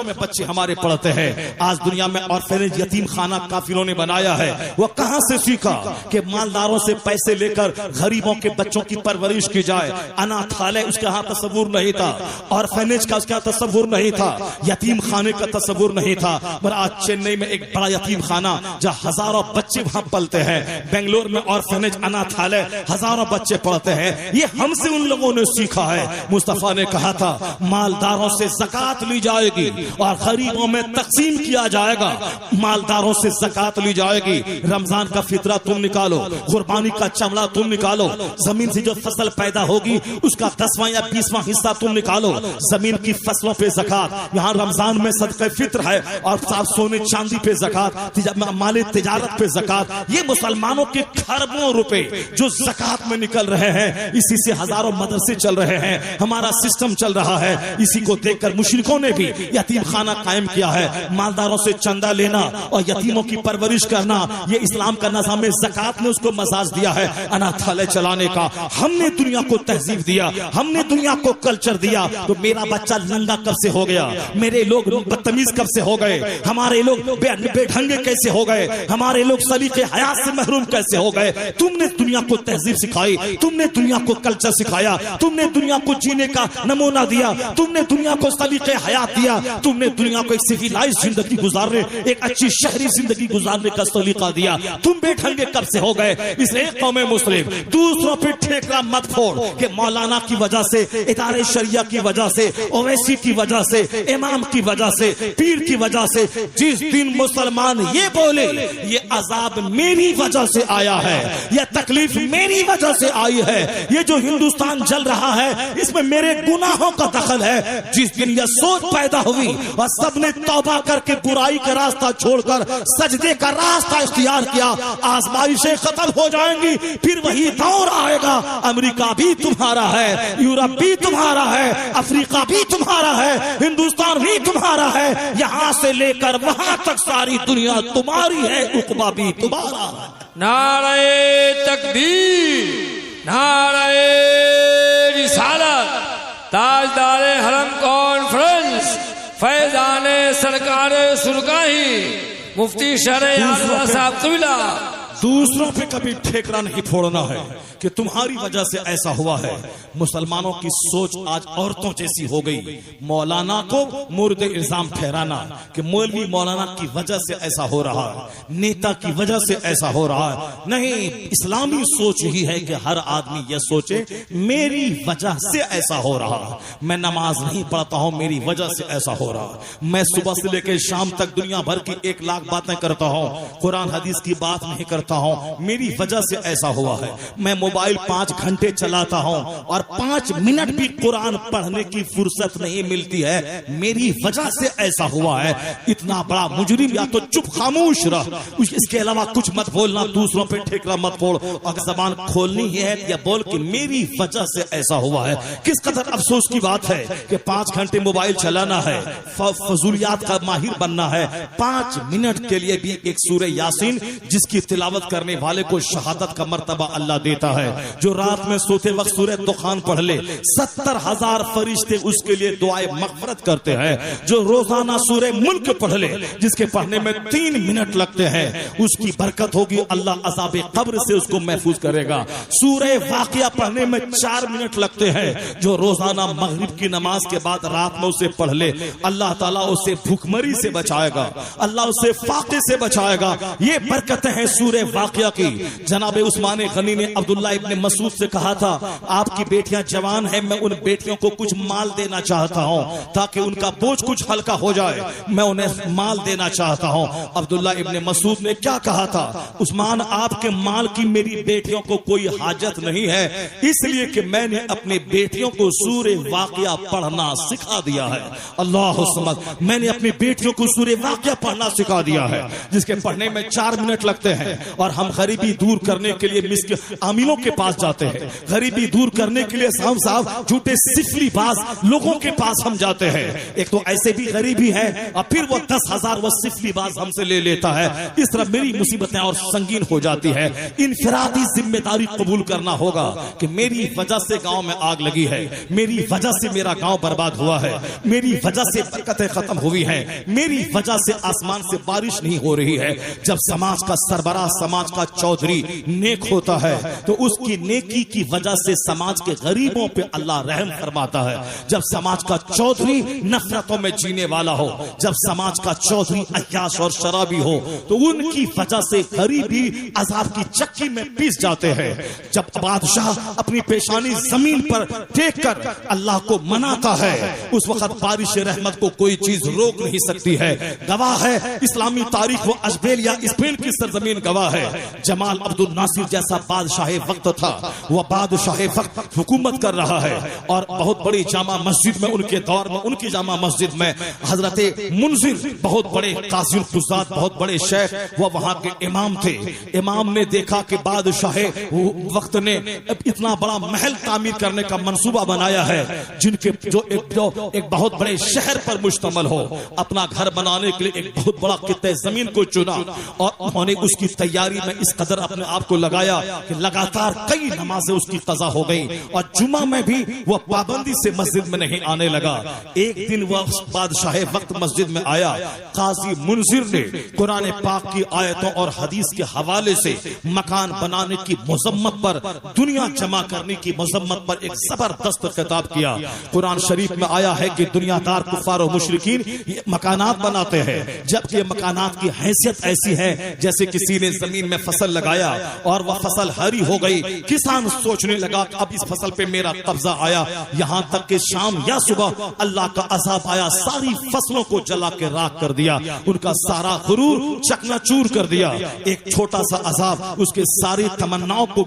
में बच्चे हमारे पढ़ते पढ़ते हैं। आज दुनिया में ऑर्फेनेज यतीम खाना काफिरों ने बनाया है। वो कहां से सीखा कि मालदारों से पैसे लेकर गरीबों के बच्चों की परवरिश की जाए। अनाथालय उसके यहाँ तस्वुर नहीं था, ऑर्फेनेज का उसका तस्वुर नहीं था, यतीम खाने का तस्वुर नहीं था। पर आज चेन्नई में एक बड़ा यतीम खाना जहाँ हजारों बच्चे वहां पलते हैं, बेंगलोर में ऑर्फेनेज अनाथालय हजारों बच्चे पढ़ते हैं। ये हमसे उन लोगों ने सीखा है। मुस्तफा ने कहा था मालदारों से ज़कात ली जाएगी और गरीबों में तकसीम किया जाएगा। मालदारों से ज़कात ली जाएगी, रमजान का फितरा तुम निकालो, कुर्बानी का चमड़ा तुम निकालो, जमीन से जो फसल पैदा होगी उसका 10वां या 20वां हिस्सा तुम निकालो। जमीन की फसलों पे ज़कात, यहाँ रमजान में सदक़े फित्र है और साफ सोने चांदी पे ज़कात, माले तिजारत पे ज़कात। ये मुसलमानों के खरबों रुपए जो ज़कात में निकल रहे हैं, इसी से हजारों मदरसे चल रहे हैं, हमारा सिस्टम चल रहा है। इसी को देखकर मुशरिकों ने भी यतीम खाना कायम किया है। मालदारों से चंदा लेना और यतीमों की परवरिश करना, ये इस्लाम का निज़ाम है। ज़कात ने उसको मजाज दिया है अनाथालय चलाने का। हमने दुनिया को तहजीब दिया, हमने दुनिया को कल्चर दिया। तो मेरा बच्चा नंगा कब से हो गया, मेरे लोग बदतमीज कब से हो गए, हमारे लोग बेढंगे कैसे हो गए, हमारे लोग सलीके हयात से महरूम कैसे हो गए। तुमने दुनिया को तहजीब सिखाई, तुमने दुनिया को कल्चर सिखाया, तुमने दुनिया को जीने का नमूना दिया, तुमने दुनिया को सलीके हयात दिया, तुमने दुनिया को एक सिविलाइज जिंदगी गुजारने, एक अच्छी शहरी जिंदगी गुजारने का सलीका दिया। तुम बेढंगे कब से हो गए। इसलिए कौम मुस्लिम दूसरों पे ठेका मत फोड़ कि मौलाना की वजह से, इदारे शरिया की वजह से, ओवैसी की वजह से, इमाम की वजह से, पीर की वजह से जिस दिन मुसलमान ये बोले ये अजाब मेरी वजह से आया है, यह तकलीफ मेरी वजह से आई है, ये जो हिंदुस्तान जल रहा है इसमें मेरे गुनाहों का दखल है, जिस दिन यह सोच पैदा हुई और सबने तौबा करके बुराई का रास्ता छोड़कर सजदे का रास्ता इख्तियार किया, आजमाइशें खत्म हो जाएंगी। फिर वही दौर आएगा, अमेरिका भी तुम्हारा है, यूरोप भी तुम्हारा है, अफ्रीका भी तुम्हारा है, हिंदुस्तान भी तुम्हारा है, यहां से लेकर वहां तक सारी दुनिया तुम्हारी है, उक़बा भी तुम्हारा है।
नारे तकबीर, नारे रिसालत, ताजदारे हरम कॉन्फ्रेंस, फैजाने सरकारे सुरकाही, मुफ्ती शरए आज़रा साहब क़िबला।
दूसरों पे कभी ठेकरा नहीं फोड़ना है कि तुम्हारी वजह से ऐसा हुआ है। मुसलमानों की सोच आज औरतों जैसी हो गई। मौलाना को मुर्द इल्जाम ठहराना कि मौलवी मौलाना की वजह से ऐसा हो रहा है, नेता की वजह से ऐसा हो रहा है। नहीं, इस्लामी सोच ही है कि हर आदमी यह सोचे मेरी वजह से ऐसा हो रहा है। मैं नमाज नहीं पढ़ता हूं, मेरी वजह से ऐसा हो रहा है। मैं सुबह से लेकर शाम तक दुनिया भर की 1 लाख बातें करता हूं, कुरान हदीस की बात नहीं करता हूं, मेरी वजह से ऐसा हुआ है। मैं मोबाइल 5 घंटे चलाता हूं और 5 मिनट भी कुरान पढ़ने की फुर्सत नहीं मिलती है, मेरी वजह से ऐसा हुआ है। इतना बड़ा मुजरिम या तो चुप खामोश रह, इसके अलावा कुछ मत बोलना, दूसरों पे ठेकरा मत फोड़। अगर जबान खोलनी है या बोल कि मेरी वजह से ऐसा हुआ है। किस कदर अफसोस की बात है कि 5 घंटे मोबाइल चलाना है, फजूलियात का माहिर बनना है, 5 मिनट के लिए भी एक सूरह यासीन जिसकी तिलावत करने वाले को शहादत का मर्तबा अल्लाह देता है। जो रात में सोते वक्त सूरह दुखान पढ़ ले, 70,000 फरिश्ते उसके लिए दुआए मग़फ़िरत करते हैं। जो रोजाना सूरह मुल्क पढ़ ले, जिसके पढ़ने में 3 मिनट लगते हैं, उसकी बरकत होगी, अल्लाह अज़ाबे कब्र से उसको महफूज करेगा। सूरह वाक़िया पढ़ने में 4 मिनट लगते हैं। जो रोजाना मगरिब की नमाज के बाद रात में उसे पढ़ ले, अल्लाह ताला उसे भूखमरी से बचाएगा, अल्लाह उसे फाके से बचाएगा। ये बरकतें हैं सूरह वाक़िया की। जनाब उस्मान गनी ने अब्दुल्ला इब्ने मसूद से कहा था, आपकी बेटियां जवान हैं, मैं उन बेटियों को कुछ माल देना चाहता हूं ताकि उनका बोझ कुछ हल्का हो जाए, मैं उन्हें माल देना चाहता हूं। अब्दुल्ला इब्ने मसूद ने क्या कहा था, उस्मान आपके माल की मेरी बेटियों को कोई हाजत नहीं है, इसलिए कि मैंने अपनी बेटियों को सूरह वाक़िया पढ़ना सिखा दिया है। अल्लाह समद, मैंने अपनी बेटियों को सूरह वाक़िया पढ़ना सिखा दिया है, जिसके पढ़ने में 4 मिनट लगते हैं और हम गरीबी दूर करने के लिए मिस्किन आमिलों के पास जाते हैं, गरीबी दूर करने के लिए साहब झूठे सिफलीबाज लोगों के पास हम जाते हैं। एक तो ऐसे भी गरीबी है और फिर वो 10,000 वो सिफलीबाज हमसे ले लेता है। इस तरह मेरी मुसीबतें और संगीन हो जाती है। इनफरादी जिम्मेदारी कबूल करना होगा कि मेरी वजह से गांव में आग लगी है, मेरी वजह से मेरा गांव बर्बाद हुआ है, मेरी वजह से बरकतें खत्म हुई है, मेरी वजह से आसमान से बारिश नहीं हो रही है। जब समाज का सरबराह, समाज का चौधरी नेक होता है तो उसकी नेकी की वजह से समाज के गरीबों पे अल्लाह रहम फरमाता है। जब समाज का चौधरी नफरतों में जीने वाला हो, जब समाज का चौधरी अय्याश और शराबी हो तो उनकी वजह से गरीबी अजाब की चक्की में पीस जाते हैं। जब बादशाह अपनी पेशानी जमीन पर टेक कर अल्लाह को मनाता है उस वक्त बारिश रहमत को कोई चीज रोक नहीं सकती है। गवाह है इस्लामी तारीख, वो अजबेल या स्पेन की सरजमीन गवाह है। जमाल अब्दुल नासिर जैसा बादशाह वक्त था, वह बादशाह वक्त हुकूमत कर रहा है और बहुत बड़ी जामा मस्जिद में उनके दौर में, उनकी जामा मस्जिद में हजरत मुंजिर बहुत बड़े काज़ी कुज़ात, बहुत बड़े शेख, वह वहां के इमाम थे। इमाम ने देखा कि बादशाह वक्त ने इतना बड़ा महल तामीर करने का मंसूबा बनाया है जिनके जो एक बहुत बड़े शहर पर मुश्तमल हो। अपना घर बनाने के लिए एक बहुत बड़ा कित्ते जमीन को चुना और उन्होंने उसकी तैयारी में इस कदर अपने आप को लगाया कि लगातार कई नमाजें उसकी कज़ा हो गई और जुमा में भी वह पाबंदी से मस्जिद में नहीं आने लगा। एक दिन वह बादशाह वक्त मस्जिद में आया। काजी मुंजिर ने कुरान पाक की आयतों और हदीस के हवाले से मकान बनाने की मजम्मत पर, दुनिया जमा करने की मजम्मत पर एक जबरदस्त खिताब किया। कुरान शरीफ में आया है कि दुनियादार कुफार और मुशरिकीन ये मकानात बनाते हैं, जबकि ये मकानात की हैसियत ऐसी है जैसे किसी ने जमीन में फसल लगाया और वह फसल हरी हो गई। किसान सोचने लगा अब इस फसल पे मेरा कब्जा आया, यहाँ तक कि शाम या सुबह अल्लाह का अजाब आया, सारी फसलों को जला के राख कर दिया, उनका सारा गुरूर चकनाचूर कर दिया। एक छोटा सा अजाब उसके सारी तमन्नाओं को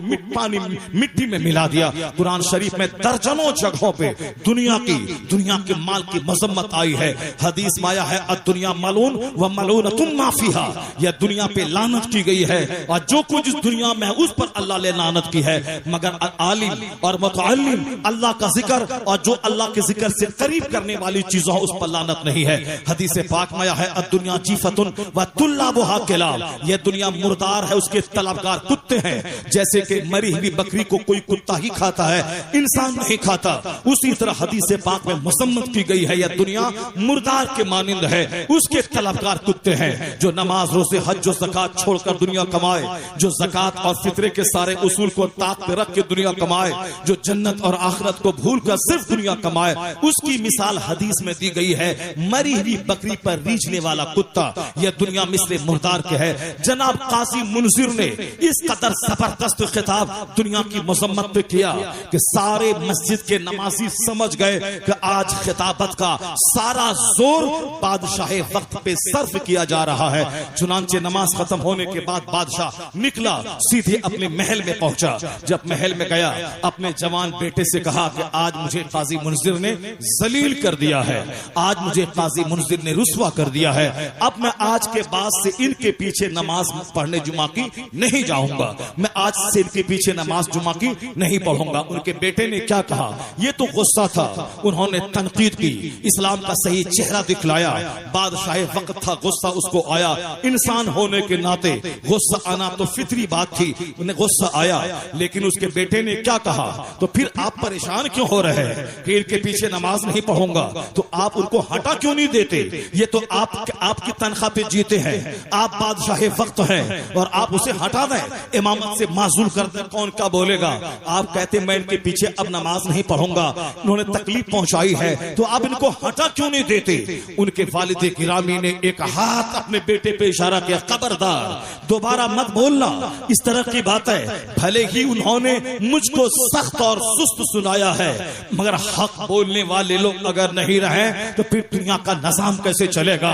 मिट्टी में मिला दिया। कुरान शरीफ में दर्जनों जगहों पे दुनिया के माल की मजम्मत आई है। हदीस में आया है दुनिया मलून व मलूनतुम मा फीहा, यह दुनिया पे लानत की गई है और जो कुछ इस दुनिया में है उस पर अल्लाह ने लानत की है, मगर आलिम और मुतअल्लिम, अल्लाह का जिक्र और जो अल्लाह के जिक्र से करीब करने वाली चीजों उस पर लानत नहीं है। हदीस पाक में आया है दुनिया जीफतुन व तुल्लाबुहा किलाब, यह दुनिया मुर्दार है, उसके तलबगार कुत्ते हैं। जैसे कि मरी हुई बकरी को कोई कुत्ता ही खाता है, इंसान नहीं खाता, उसी तरह हदीस पाक में मुसम्मत की गई है यह दुनिया मुर्दार के मानिंद है, उसके तलबगार कुत्ते हैं। जो नमाज रोजे हज जो ज़कात छोड़कर दुनिया कमाए, जो ज़कात और फितरे के सारे उसूल को ताक पे रख के दुनिया कमाए, जो जन्नत और आखिरत को भूल कर सिर्फ दुनिया कमाए, उसकी मिसाल हदीस में दी गई है मरी हुई बकरी पर रीझने वाला कुत्ता। यह दुनिया मिस्र मुर्दार के है। जनाब काजी मुंजिर ने इस कदर जबरदस्त खिताब दुनिया की मजम्मत पे किया कि सारे मस्जिद के नमाजी समझ गए कि आज खिताबत का सारा जोर बादशाह वक्त पे सर्फ किया जा रहा है। चुनांचे नमाज खत्म होने के बाद बादशाह निकला, सीधे अपने महल में पहुंचा। जब महल में गया अपने जवान बेटे से कहा कि आज मुझे काजी मुंजिर ने जलील कर दिया है, आज मुझे काजी मुंजिर ने रुस्वा कर दिया है, अब मैं आज के बाद से इनके पीछे नमाज पढ़ने जुमा की नहीं जाऊंगा, मैं आज से इनके पीछे नमाज जुमा की नहीं पढ़ूंगा। उनके बेटे ने क्या कहा, ये तो गुस्सा था, उन्होंने तनकीद की, इस्लाम का सही चेहरा दिखलाया। बादशाह वक्त था, गुस्सा उसको आया, इंसान होने के नाते गुस्सा आना तो फितरी बात थी, उन्हें गुस्सा आया। लेकिन उसके बेटे ने क्या कहा, तो फिर आप परेशान क्यों हो रहे हैं कि इनके पीछे नमाज नहीं पढ़ूंगा, तो आप उनको हटा क्यों नहीं देते, ये तो आपकी तनख्वाह पे जीते हैं, आप बादशाह वक्त हैं और आप उसे हटा दें, इमामत से माजूल कर दें, कौन क्या बोलेगा। आप कहते मैं इनके पीछे अब नमाज नहीं पढ़ूंगा, उन्होंने तकलीफ पहुंचाई है, तो आप इनको हटा क्यों नहीं देते। उनके वालिद गिरामी ने एक हाथ अपने बेटे पे इशारा किया, खबरदार दोबारा मत बोलना इस तरह की बात है। भले ही उन्होंने मुझको सख्त और सुस्त सुनाया है, मगर हक बोलने वाले लोग अगर नहीं रहे तो फिर दुनिया का निजाम कैसे चलेगा।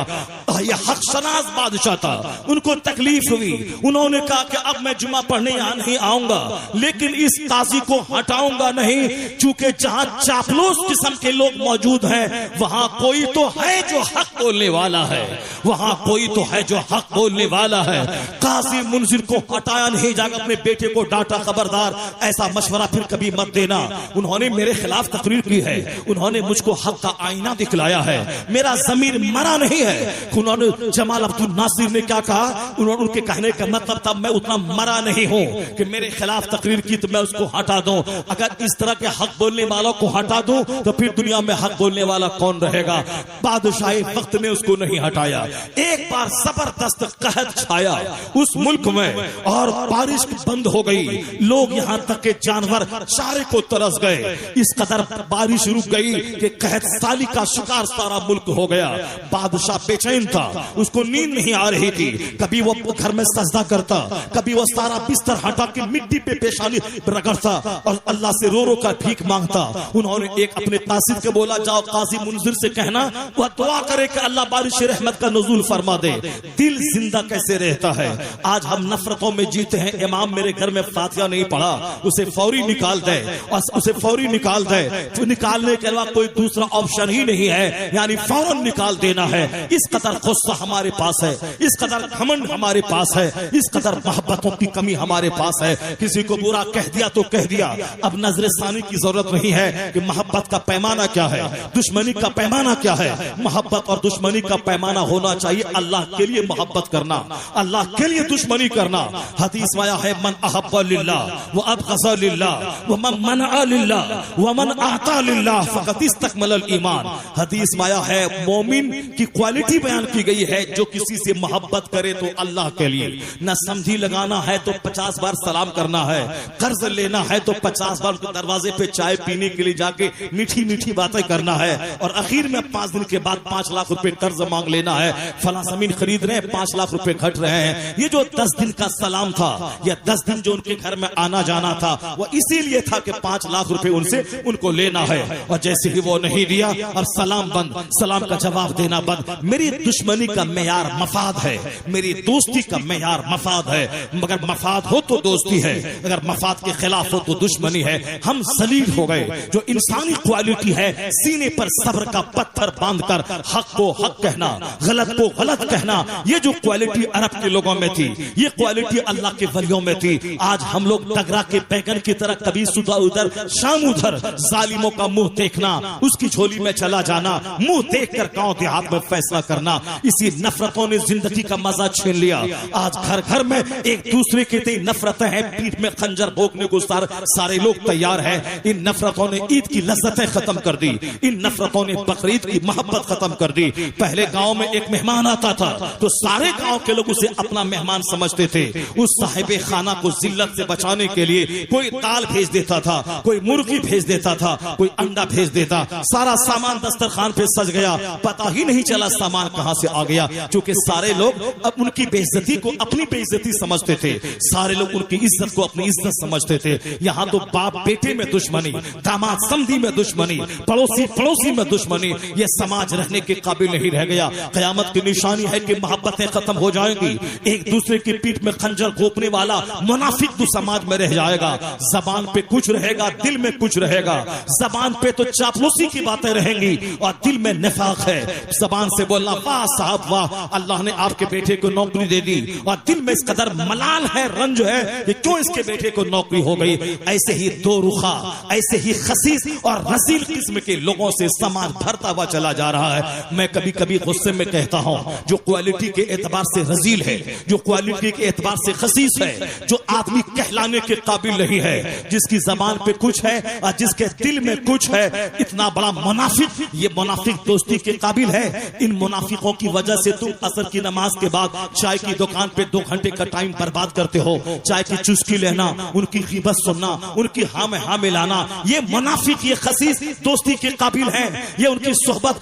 वह यह हक शनास बादशाह था। उनको तकलीफ हुई, उन्होंने कहा कि अब मैं जुमा पढ़ने यहाँ नहीं आऊंगा, लेकिन इस काजी को हटाऊंगा नहीं, चूंकि जहां चापलूस किस्म के लोग मौजूद हैं वहां कोई तो है जो हक बोलने वाला है, वहां कोई तो है जो हक बोलने वाला है। काजी मुंजिर को हटाया नहीं, जाकर अपने बेटे को डांटा, खबरदार ऐसा मशवरा फिर कभी मत देना। उन्होंने मेरे खिलाफ तकरीर की है, उन्होंने मुझको हक का आईना दिखलाया है, मेरा जमीर मरा नहीं है। उन्होंने जमाल अब्दुल नासिर ने क्या कहा, उन्होंने उनके कहने का मतलब था मैं उतना मरा नहीं हूं कि मेरे खिलाफ तकरीर की तो मैं उसको हटा दूं। अगर इस तरह के हक बोलने वालों को हटा दूं तो फिर दुनिया में हक बोलने वाला कौन रहेगा। बादशाही वक्त ने उसको नहीं हटाया। एक बार जबरदस्त कहत छाया उस मुल्क में और बारिश बंद हो गई, लोग यहां तक के जानवर चारे को तरस गए। इस कदर बारिश रुक गई कि कहत साली का शिकार सारा मुल्क हो गया। बादशाह बेचैन था, उसको नींद नहीं आ रही थी। कभी वो घर में सजदा करता, कभी वो सारा बिस्तर हटा के मिट्टी पे पेशानी रगड़ता और अल्लाह से रो रो कर भीख मांगता। उन्होंने एक अपने कासिद को बोला, जाओ काजी मुंजिर से कहना वह दुआ करे कि अल्लाह बारिश रहमत का नुज़ूल फरमा दे। दिल जिंदा कैसे रहता है। आज हम नफरतों में जीते हैं। इमाम मेरे घर में फातिहा नहीं पढ़ा, उसे फौरी निकाल दे, और उसे फौरी निकाल दे। तो निकालने के अलावा कोई दूसरा ऑप्शन ही नहीं है, यानी फौरन निकाल देना है। इस कदर गुस्सा हमारे पास है, इस कदर घमंड हमारे पास है, इस कदर मोहब्बतों की कमी हमारे पास है। किसी को बुरा कह दिया तो कह दिया, अब नजर सानी की जरूरत नहीं है कि मोहब्बत का पैमाना क्या है, दुश्मनी का पैमाना क्या है। मोहब्बत और दुश्मनी का पैमाना होना चाहिए अल्लाह के लिए मोहब्बत करना, अल्लाह के लिए दुश्मनी करना। हदीस में आया है, मन अहब्बा लिल्लाह व अबग़ज़ा लिल्लाह व मन मनअ लिल्लाह व मन अता लिल्लाह फ़क़द इस्तकमलल ईमान। हदीस में आया है, मोमिन की क्वालिटी बयान की गई है, जो किसी से मोहब्बत करे तो अल्लाह के लिए। न समझी लगाना है तो 50 बार सलाम करना है, कर्ज लेना है तो 50 बार उसके दरवाजे पे चाय पीने के लिए जाके मीठी मीठी बातें करना है, और आखिर में 5 दिन के बाद 5 लाख रुपए कर्ज मांग लेना है। फला जमीन खरीद रहे हैं, 5 लाख रुपए घट रहे हैं। ये जो 10 दिन का सलाम था, या 10 दिन जो उनके घर में आना जाना था, वो इसीलिए था कि 5 लाख रुपए उनसे उनको लेना है। और जैसे ही वो नहीं दिया, अब सलाम बंद, सलाम का जवाब देना बंद। मेरी दुश्मनी का मेयार मफाद है, मेरी दोस्ती का मेयार मफाद है। मगर मफाद हो तो दोस्ती है, अगर मफाद के खिलाफ हो तो दुश्मनी है। हम सलील हो गए। जो इंसानी क्वालिटी है, सीने पर सब्र का पत्थर बांधकर हक को हक कहना, गलत को गलत कहना, ये जो क्वालिटी अरब के लोगों में थी, ये क्वालिटी अल्लाह के वलियों में थी। आज हम लोग डगरा के बैगन की तरह कभी सुबह उधर शाम उधर, जालिमों का मुंह देखना, उसकी झोली में चला जाना, मुंह देखकर गांव देहात में फैसला करना, इसी नफरतों ने जिंदगी का मजा छीन लिया। आज घर घर में एक दूसरे के लिए नफरतें हैं, पीठ में खंजर भोंकने को सारे लोग तैयार हैं। इन नफरतों ने ईद की लज्जतें खत्म कर दी, इन नफरतों ने बकरीद की मोहब्बत खत्म कर दी। पहले गांव में एक मेहमान आता था तो सारे गांव के लोग उसे अपना मेहमान समझते थे। उस साहिबे खाना को जिल्लत से बचाने के लिए कोई दाल भेज देता था, कोई मुर्गी भेज देता था, कोई अंडा भेज देता। सारा सामान दस्तरखान पे सज गया, पता ही नहीं चला सामान कहां से आ गया, क्योंकि सारे लोग अब उनकी बेइज्जती को अपनी बेइज्जती समझते थे, सारे लोग उनकी इज्जत को अपनी इज्जत समझते थे। यहाँ तो बाप बेटे में दुश्मनी, दामाद समधी में दुश्मनी, पड़ोसी पड़ोसी में दुश्मनी, ये समाज रहने के काबिल नहीं रह गया। कयामत की निशानी है कि मोहब्बतें खत्म हो जाएंगी। एक दूसरे की पीठ में खंजर घोंपने वाला मुनाफिक तो समाज में रह जाएगा। जबान पे कुछ रहेगा, दिल में कुछ रहेगा। जबान पे तो चापलूसी की बातें रहेंगी और दिल में निफाक है। जबान से बोलना वाह साहब वाह, अल्लाह ने आपके बेटे को नौकरी दे दी, और दिल में इस कदर मलाल है, रंज है कि क्यों इसके बेटे को नौकरी हो गई। ऐसे ही दो रुखा, ऐसे ही खसीस और रसील किस्म के लोगों से समाज भरता हुआ चला जा रहा है। मैं कभी कभी गुस्से में कहता हूं, जो क्वालिटी के एतबार से रजील है, जो क्वालिटी के एतबार से खसीस है, जो आदमी कहलाने के काबिल नहीं है, जिसकी जबान पे कुछ है और जिसके दिल में कुछ है, इतना बड़ा मुनाफिक, ये मुनाफिक दोस्ती के काबिल है। इन मुनाफिकों की वजह से तुम असर की नमाज के बाद चाय की दुकान पे 2 घंटे का टाइम बर्बाद करते हो। चाय की चुस्की लेना, उनकी गिबत सुनना, उनकी हाँ में हाँ मिलाना, ये मुनाफिक, ये खसीस दोस्ती के काबिल है। ये उनकी सोहबत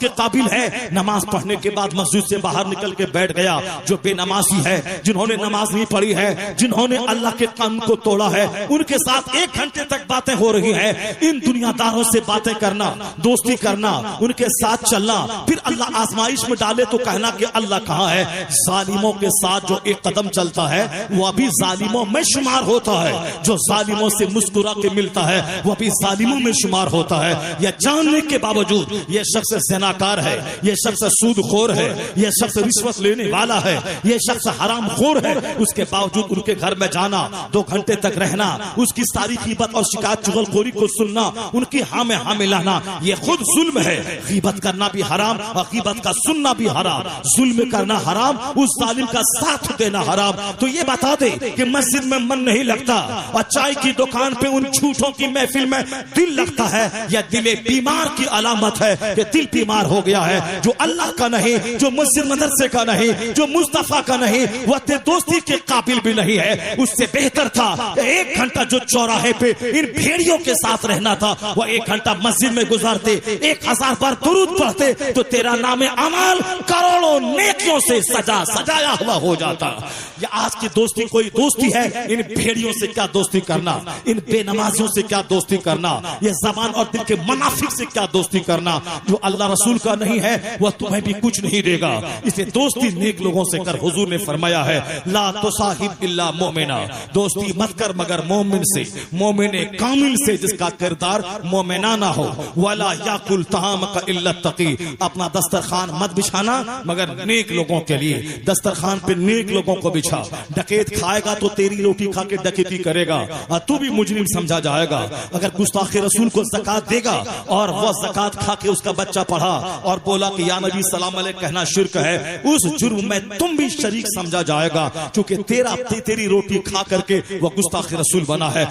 के काबिल है। नमाज पढ़ने के बाद मस्जिद से बाहर निकल के बैठ गया जो बेनमाजी है, जिन्होंने नमाज नहीं पढ़ी है, जिन्होंने अल्लाह के कानून को तोड़ा है, उनके साथ 1 घंटे तक बातें हो रही है। इन दुनियादारों से बातें करना, दोस्ती करना, उनके साथ चलना, फिर अल्लाह आजमाइश में में डाले तो कहना कि अल्लाह कहाँ है। जालिमों के साथ जो एक कदम चलता है वो अभी जालिमों में शुमार होता है, जो जालिमों से मुस्कुरा के मिलता है वो अभी जालिमों में शुमार होता है। यह जानने के बावजूद ये शख्स ज़नाकार है, ये शख्स सूदखोर है, ये शख्स रिश्वत लेने वाला है, ये शख्स हरामखोर है, उसके बावजूद उनके घर में जाना, 2 घंटे तक रहना, उसकी सारी गीबत और शिकायत चुगलखोरी को सुनना, उनकी हाँ में हाँ मिलाना, ये खुद जुल्म है। गीबत करना भी हराम और गीबत का सुनना भी हराम, जुल्म करना हराम, उस जालिम का साथ देना हराम। तो ये बता दे कि मस्जिद में मन नहीं लगता और चाय की दुकान पे उन झूठों की महफिल में दिल लगता है, यह दिल बीमार की अलामत है कि दिल बीमार हो गया है। जो अल्लाह का नहीं, जो मस्जिद मदरसे का नहीं, जो मुस्तफा का नहीं, वह तेरे दोस्ती के काबिल भी नहीं है। उससे बेहतर था 1 घंटा जो चौराहे पे इन भेड़ियों के साथ रहना था, वह 1 घंटा मस्जिद में गुजारते, 1000 बार दुरूद पढ़ते तो तेरा नाम अमाल करोड़ों नेकियों से सजाया हुआ हो जाता। ये आज की दोस्ती कोई दोस्ती है? इन भेड़ियों से क्या दोस्ती करना, इन बेनमाजियों से क्या दोस्ती करना, ये ज़बान और दिल के मुनाफिक से क्या दोस्ती करना। जो अल्लाह रसूल का नहीं है वह तुम्हें भी कुछ नहीं देगा। इसे दोस्ती नेक लोगों से कर। हुजूर ने फरमाया है ला तुसाहिब इल्ला मोमिना, दोस्ती मत कर मगर मोमिन से, मोमिन कामिल से जिसका किरदार मोमिनाना हो। वाला याकुल तहामक इल्ला तकी, अपना दस्तरखान मत बिछाना मगर नेक लोगों के लिए। दस्तरखान पे नेक लोगों को बिछा। डकैत खाएगा तो तेरी रोटी खा के डकैती करेगा और तू भी मुजरिम समझा जाएगा। अगर गुस्ताखे रसूल को ज़कात देगा और वह ज़कात खा के उसका बच्चा पढ़ा और बोला कि या नबी सलाम अलैह कहना शिर्क है, उस जुर्म में तुम भी शरीक समझा जाएगा, क्योंकि तेरी रोटी खा करके वह गुस्ताखे रसूल बना है।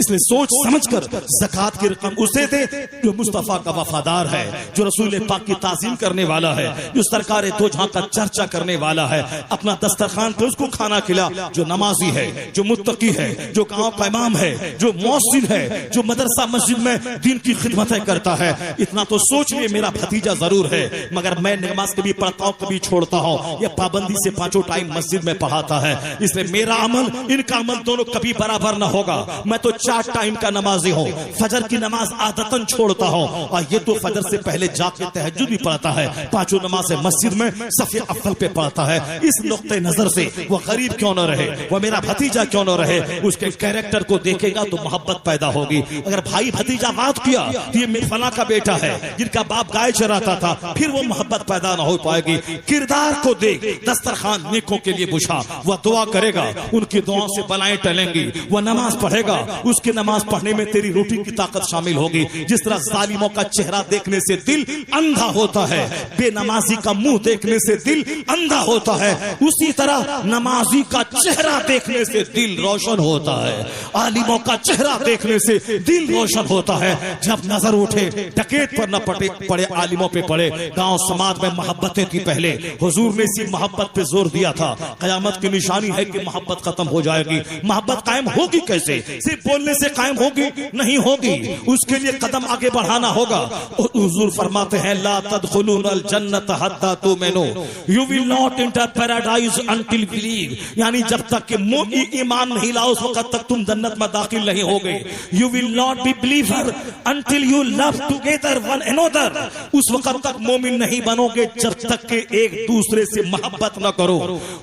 इसलिए सोच समझकर ज़कात की रकम उसे दे जो मुस्तफा का वफादार है, जो रसूल पाक की ताज़ीम करने वाला है, जो सरकार दो जहां का चर्चा करने वाला है। अपना दस्तरखान पे उसको खाना खिला जो नमाजी है, जो मुत्तकी है, जो गांव का इमाम है, जो मौसिन है, जो मदरसा मस्जिद में दीन की खिदमतें करता है। इतना तो सोच लिए मेरा भतीजा जरूर है मगर मैं नमाज कभी पढ़ता हूँ कभी छोड़ता हूँ, ये पाबंदी से 5 टाइम मस्जिद में पढ़ाता है। इसलिए मेरा अमल इनका अमल दोनों कभी बराबर ना होगा। मैं तो 4 टाइम का नमाजी हूँ, फजर की नमाज आदतन छोड़ता हूँ और ये तो फजर से पहले जाके तहज्जुद भी पढ़ता है, 5 नमाज़ें मस्जिद में सफ़े अव्वल पे पढ़ता है। इस नुक्ते नजर से वह गरीब क्यों न रहे, वह मेरा भतीजा क्यों न रहे, उसके कैरेक्टर को देखेगा तो मोहब्बत पैदा होगी। अगर भाई भतीजा बात किया तो ये मेरे फला का बेटा है जिनका बाप गाय चराता था, फिर वो मोहब्बत पैदा ना हो पाएगी। किरदार को देख, दस्तरखान नेकों के लिए बुझा, वह दुआ करेगा, उनकी दुआओं से बलाएं टलेंगी। वह नमाज पढ़ेगा, उसकी नमाज पढ़ने में तेरी रोटी की ताकत शामिल होगी। जिस तरह जालिमों का चेहरा देखने से दिल अंधा होता है, बेनमाजी का मुंह देखने से दिल अंधा होता है, उसी तरह नमाजी का चेहरा देखने से दिल रोशन होता है, आलिमों का चेहरा देखने से दिल रोशन होता है। जब नजर उठे डकैत पर न पड़े आलिमों पे पड़े। गांव समाज में मोहब्बतें थी पहले, हुजूर ने इसी मोहब्बत पे जोर दिया था। कयामत की निशानी है कि मोहब्बत खत्म हो जाएगी। मोहब्बत कायम होगी कैसे? सिर्फ बोलने से कायम होगी नहीं होगी, उसके लिए कदम आगे बढ़ाना होगा। हुजूर फरमाते हैं ला तदखुलूनल जन्नत हत्ता तुमिनू, you will not enter paradise until believe, यानी जब तक कि ईमान नहीं लाओ उस वक्त तक तुम जन्नत में दाखिल नहीं होगे। You will not be believer until you love together one another, उस वक्त तक मोमिन नहीं बनोगे जब तक कि एक दूसरे से मोहब्बत न करो।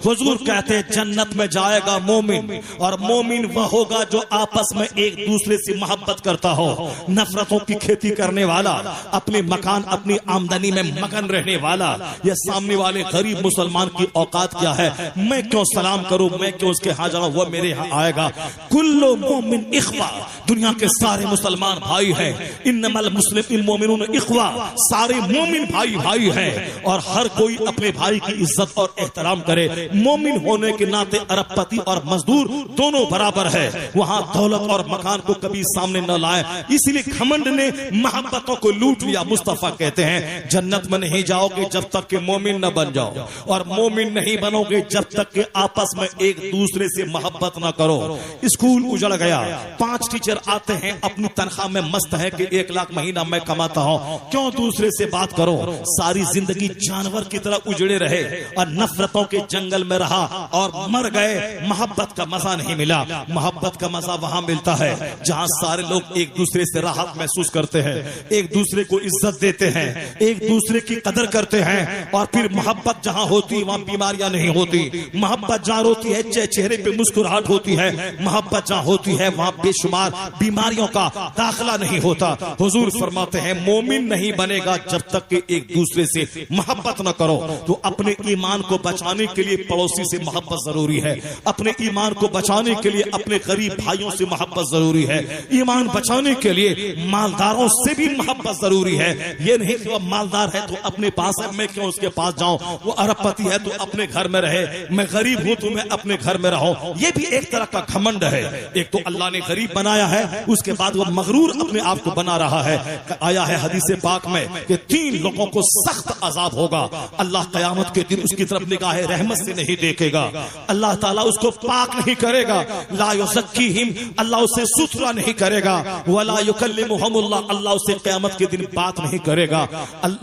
हुजूर कहते हैं जन्नत में जाएगा मोमिन, और मोमिन वह होगा जो आपस में एक दूसरे से मोहब्बत करता हो। नफरतों की खेती करने वाला, अपने मकान अपनी आमदनी में मगन रहने वाला, यह सामने वाले गरीब मुसलमान की औकात क्या है, मैं क्यों सलाम करूं, मैं क्यों उसके यहाँ जाऊं, वह मेरे यहाँ आएगा। कुल्लो मोमिन इख्वा, दुनिया के सारे मुसलमान भाई हैं। इन्नमल मुस्लिम मोमिनून इख्वा, सारे मोमिन भाई भाई हैं और हर कोई अपने भाई की इज्जत और एहतराम करे। मोमिन होने के नाते अरबपति और मजदूर दोनों बराबर है। वहां दौलत और मकान को कभी सामने न लाए, इसलिए घमंड ने मोहब्बतों को लूट लिया। मुस्तफा कहते हैं जन्नत में नहीं जाओगे जब तक कि मोमिन न बन जाओ, और मोमिन नहीं बनोगे जब तक कि आपस में एक दूसरे से मोहब्बत न करो। स्कूल उजड़ गया, 5 टीचर आते हैं अपनी तनख्वाह में मस्त है कि 1 लाख महीना मैं कमाता हूं, क्यों दूसरे से बात करो। सारी जिंदगी जानवर की तरह उजड़े रहे और नफरतों के जंगल में रहा और मर गए। मोहब्बत का मजा नहीं मिला। मोहब्बत का मजा वहां मिलता है जहां सारे लोग एक दूसरे से राहत महसूस करते हैं, एक दूसरे को इज्जत देते हैं, एक दूसरे की कदर करते रहते हैं। और फिर मोहब्बत जहां होती वहां बीमारियां नहीं होती, मोहब्बत जहां होती है चेहरे पे मुस्कुराहट होती है, मोहब्बत जहां होती है वहां बेशुमार बीमारियों का दाखिला नहीं होता। हुजूर फरमाते हैं मोमिन नहीं बनेगा जब तक कि एक दूसरे से मोहब्बत न करो। तो अपने ईमान को बचाने के लिए पड़ोसी से मोहब्बत जरूरी है, अपने ईमान को बचाने के लिए अपने गरीब भाइयों से मोहब्बत जरूरी है, ईमान बचाने के लिए मालदारों से भी मोहब्बत जरूरी है। ये नहीं कि वो मालदार है तो अपने पास है, मैं क्यों उसके पास जाऊं, वो अरबपति है तो अपने घर में रहे, मैं गरीब हूं तो मैं अपने घर में रहूं। ये भी एक तरह का घमंड है। एक तो अल्लाह ने गरीब बनाया है, उसके बाद वो मगरूर अपने आप को बना रहा है। आया है हदीस पाक में कि 3 लोगों को सख्त अजाब होगा, अल्लाह कयामत के दिन उसकी तरफ निगाह रहमत से नहीं देखेगा, अल्लाह ताला उसको पाक नहीं करेगा, ला युज़क्कीहिम, अल्लाह उसे सुथरा नहीं करेगा, वला युकल्लिमुहुमुल्लाह, अल्लाह उसे कयामत के दिन बात नहीं करेगा,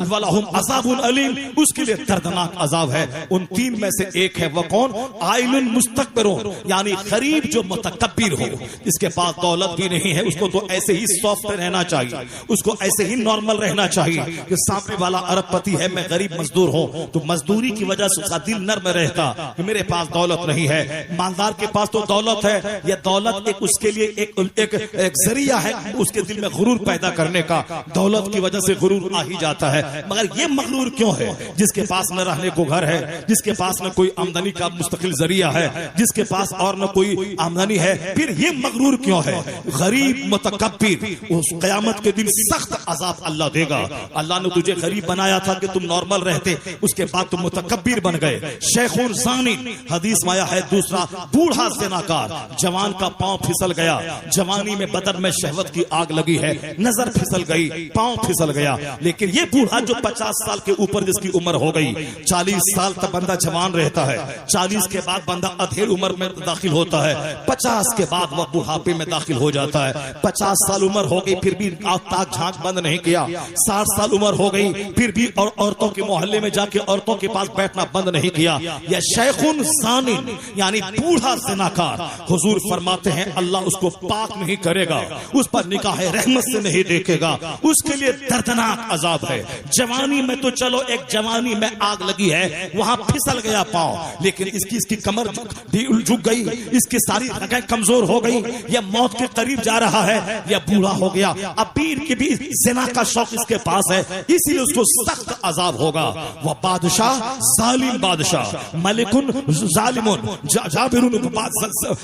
वलहुम अज़ाबुन अलीम, उसके लिए दर्दनाक अजाब है। उन 3 में से एक है, वो कौन? आइलुन मुस्तकबिरुन, यानी गरीब जो मुतकब्बिर हो, इसके पास दौलत भी नहीं है, उसको तो ऐसे ही सॉफ्ट रहना चाहिए, उसको ऐसे ही नॉर्मल रहना चाहिए कि सामने वाला अरबपति है, मैं गरीब मजदूर हूं, तो मजदूरी की वजह से उसका दिल नर्म रहता कि मेरे पास दौलत नहीं है। मालदार के पास तो दौलत है, यह दौलत एक उसके लिए एक जरिया है उसके दिल में गुरूर पैदा करने का, दौलत की वजह से गुरूर आ ही जाता है। मगर ये मगरूर क्यों है? जिसके पास न रहने को घर है, जिसके पास न कोई आमदनी का मुस्तकिल जरिया है, जिसके पास और न कोई आमदनी है, फिर ये मगरूर क्यों है? गरीब मुतकब्बिर, उस क़यामत के दिन सख्त अजाब अल्लाह देगा। अल्लाह ने तुझे गरीब बनाया था कि तुम नॉर्मल रहते, उसके बाद तुम मुतकब्बिर बन गए। शेखुन ज़ानी, हदीस में आया है दूसरा, बूढ़ा ज़िनाकार, जवान का पांव फिसल गया, जवानी में बदन में शहवत की आग लगी है, नजर फिसल गई, पांव फिसल गया। लेकिन ये बूढ़ा जो 50 साल के ऊपर जिसकी उम्र हो गई, 40 साल तक बंदा जवान रहता है, 40 के बाद बंदा अधेड़ उम्र में दाखिल होता है, 50 के बाद वह बुढ़ापे में दाखिल हो जाता है। 50 साल उम्र हो गई फिर भी ताक झांक बंद नहीं किया, 60 साल उम्र हो गई फिर भी और औरतों के मोहल्ले में जाके औरतों के पास बैठना बंद नहीं किया। यह शेखुन ज़ानी, यानी बूढ़ा ज़िनाकार, हुजूर फरमाते हैं अल्लाह उसको पाक नहीं करेगा, उस पर निगाह रहमत से नहीं देखेगा, उसके लिए दर्दनाक अजाब है। जवानी में तो चलो एक जवानी में आग लगी है, वहां फिसल गया पांव, लेकिन इसकी कमर झुक गई, इसकी सारी रगें कमजोर हो गई, यह मौत के करीब जा रहा है, यह बूढ़ा हो गया, अब पीर के भी ज़िना का शौक इसके पास है, इसलिए उसको सख्त अजाब होगा। वह बादशाह, जालिम बादशाह, मलिकुन जालिमुन, जाबिरुन,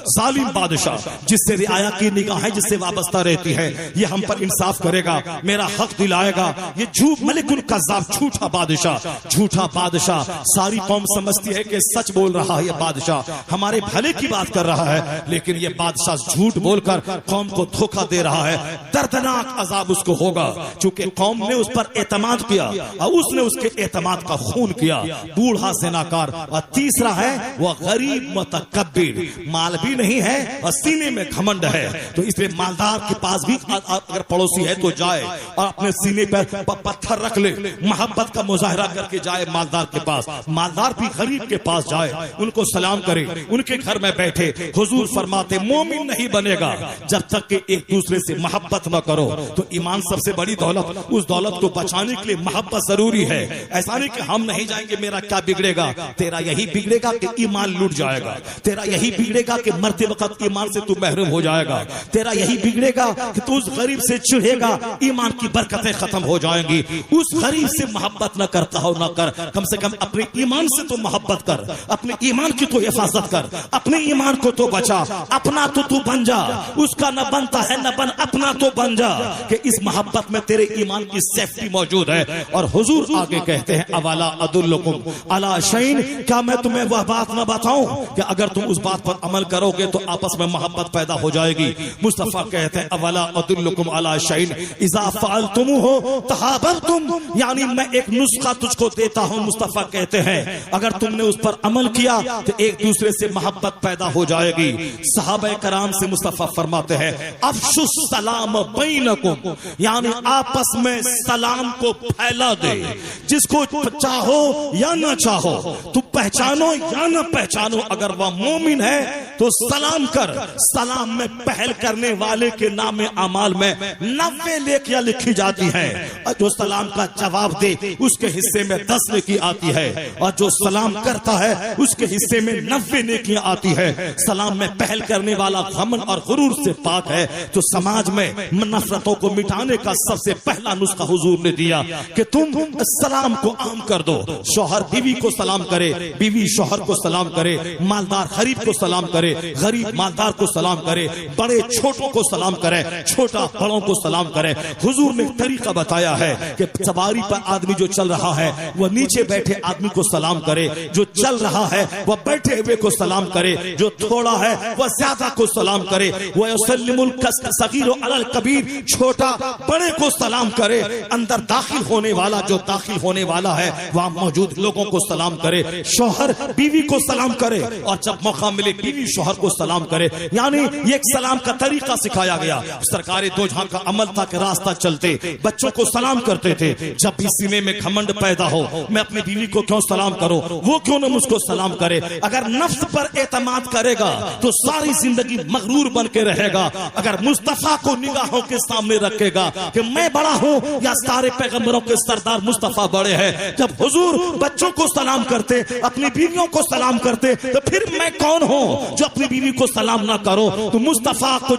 जालिम बादशाह, जिससे रियाया की निगाहें जिससे वाबस्ता रहती है, ये हम पर इंसाफ करेगा, मेरा हक दिलाएगा। ये झूठ, मलिकुन कज़्ज़ाब, झूठा बादशाह, झूठा बादशाह। सारी कौम समझती है कि सच बोल रहा है ये बादशाह, हमारे भले की बात कर रहा है, लेकिन ये बादशाह झूठ बोलकर कौम को धोखा दे रहा है। दर्दनाक अजाब उसको होगा, क्योंकि कौम ने उस पर एतमाद किया और उसने उसके एतमाद का खून किया। बूढ़ा ज़िनाकार। और तीसरा है वह गरीब मुतकब्बिर, माल भी नहीं है और सीने में घमंड है, तो इसलिए मालदार के पास भी अगर पड़ोसी है तो जाए और अपने सीने पर पत्थर रख ले, मोहब्बत का मुजाहरा करके जाए मालदार के पास, मालदार भी गरीब के पास जाए, उनको सलाम करे, उनके घर में बैठे। हुजूर फरमाते मोमिन नहीं बनेगा जब तक कि एक दूसरे से मोहब्बत न करो। तो ईमान सबसे बड़ी दौलत, उस दौलत को बचाने के लिए मोहब्बत जरूरी है। ऐसा नहीं कि हम नहीं जाएंगे मेरा क्या बिगड़ेगा, तेरा यही बिगड़ेगा कि ईमान लूट जाएगा, तेरा यही बिगड़ेगा कि मरते वक्त ईमान से तू महरूम हो जाएगा, तेरा यही बिगड़ेगा कि तू उस गरीब से चिढ़ेगा, ईमान की बरकतें खत्म हो जाएंगी। उस गरीब से मोहब्बत न करता हो न कर, कम से कम अपने ईमान से तो मोहब्बत कर, अपने ईमान की तो हिफाजत कर, अपने ईमान को तो बचा, अपना तो तू बन जा, उसका न बनता है न बन, अपना तो बन जा, कि इस मोहब्बत में तेरे ईमान की सेफ्टी मौजूद है। और हुजूर आगे कहते हैं अवला अदुल्लुकुम अला शैइन, क्या मैं तुम्हें वह बात न बताऊं कि अगर तुम उस बात पर अमल करोगे तो आपस में मोहब्बत पैदा हो जाएगी। मुस्तफा कहते हैं अवला अदुल्लुकुम अला शैइन इज़ा फ़अलतुमूहु तहाबबतुम, यानी मैं एक नुस्खा तुझको देता हूं। मुस्तफा कहते हैं अगर तुमने उस पर अमल किया तो एक दूसरे से मोहब्बत पैदा हो जाएगी। सहाबा कराम से मुस्तफा फरमाते हैं अफ़शुस सलाम बैनकुम, यानी आपस में सलाम को फैला दे, जिसको चाहो या ना चाहो, तू पहचानो या ना पहचानो, अगर वह मोमिन है तो सलाम कर। सलाम में पहल करने वाले के नाम अमाल में 90 नेकियां लिखी जाती है, और जो सलाम का जवाब दे उसके हिस्से में 10 नेकी आती है, और जो सलाम करता है उसके हिस्से में 90 नेकियां आती है। सलाम में पहल करने वाला घमंड और गुरूर से पाक है। तो समाज में नफरतों को मिटाने का सबसे पहला नुस्खा हुजूर ने दिया कि तुम सलाम को आम कर दो। शौहर बीवी को सलाम करे, बीवी शौहर को सलाम करे, मालदार गरीब को सलाम करे, गरीब मालदार को सलाम करे, बड़े छोटों को सलाम करे, छोटा बड़ों को सलाम करे। हुजूर ने तरीका बताया है कि सवारी पर आदमी जो चल रहा है वह नीचे बैठे आदमी को सलाम करे, जो चल रहा है वह बैठे हुए को सलाम करे, जो थोड़ा है वह ज्यादा को सलाम करे। वह युसल्लिमुल सगीर अलल कबीर, छोटा बड़े को सलाम करे। अंदर दाखिल होने वाला जो दाखिल होने वाला है वहां मौजूद लोगों को सलाम करे। शौहर बीवी को सलाम करे, और जब मौका मिले बीवी शौहर को सलाम करे। यानी ये एक सलाम का तरीका सिखाया गया। सरकार दो जहां का अमल था कि रास्ता चलते बच्चों को सलाम करते थे। जब भी सीने में घमंड पैदा हो, मैं अपनी बीवी को क्यों सलाम करूं, वो क्यों न मुझको सलाम करे। अगर नफ्स पर एतमाद करेगा तो सारी जिंदगी मगरूर बन के रहेगा। अगर मुस्तफा को निगाहों के सामने रखेगा कि मैं बड़ा हूं या सारे पैगंबरों के सरदार मुस्तफा बड़े हैं। जब हुजूर बच्चों को सलाम करते, अपनी बीवियों को सलाम करते, तो फिर मैं कौन हूं जो अपनी बीवी को सलाम ना करो। तो मुस्तफा को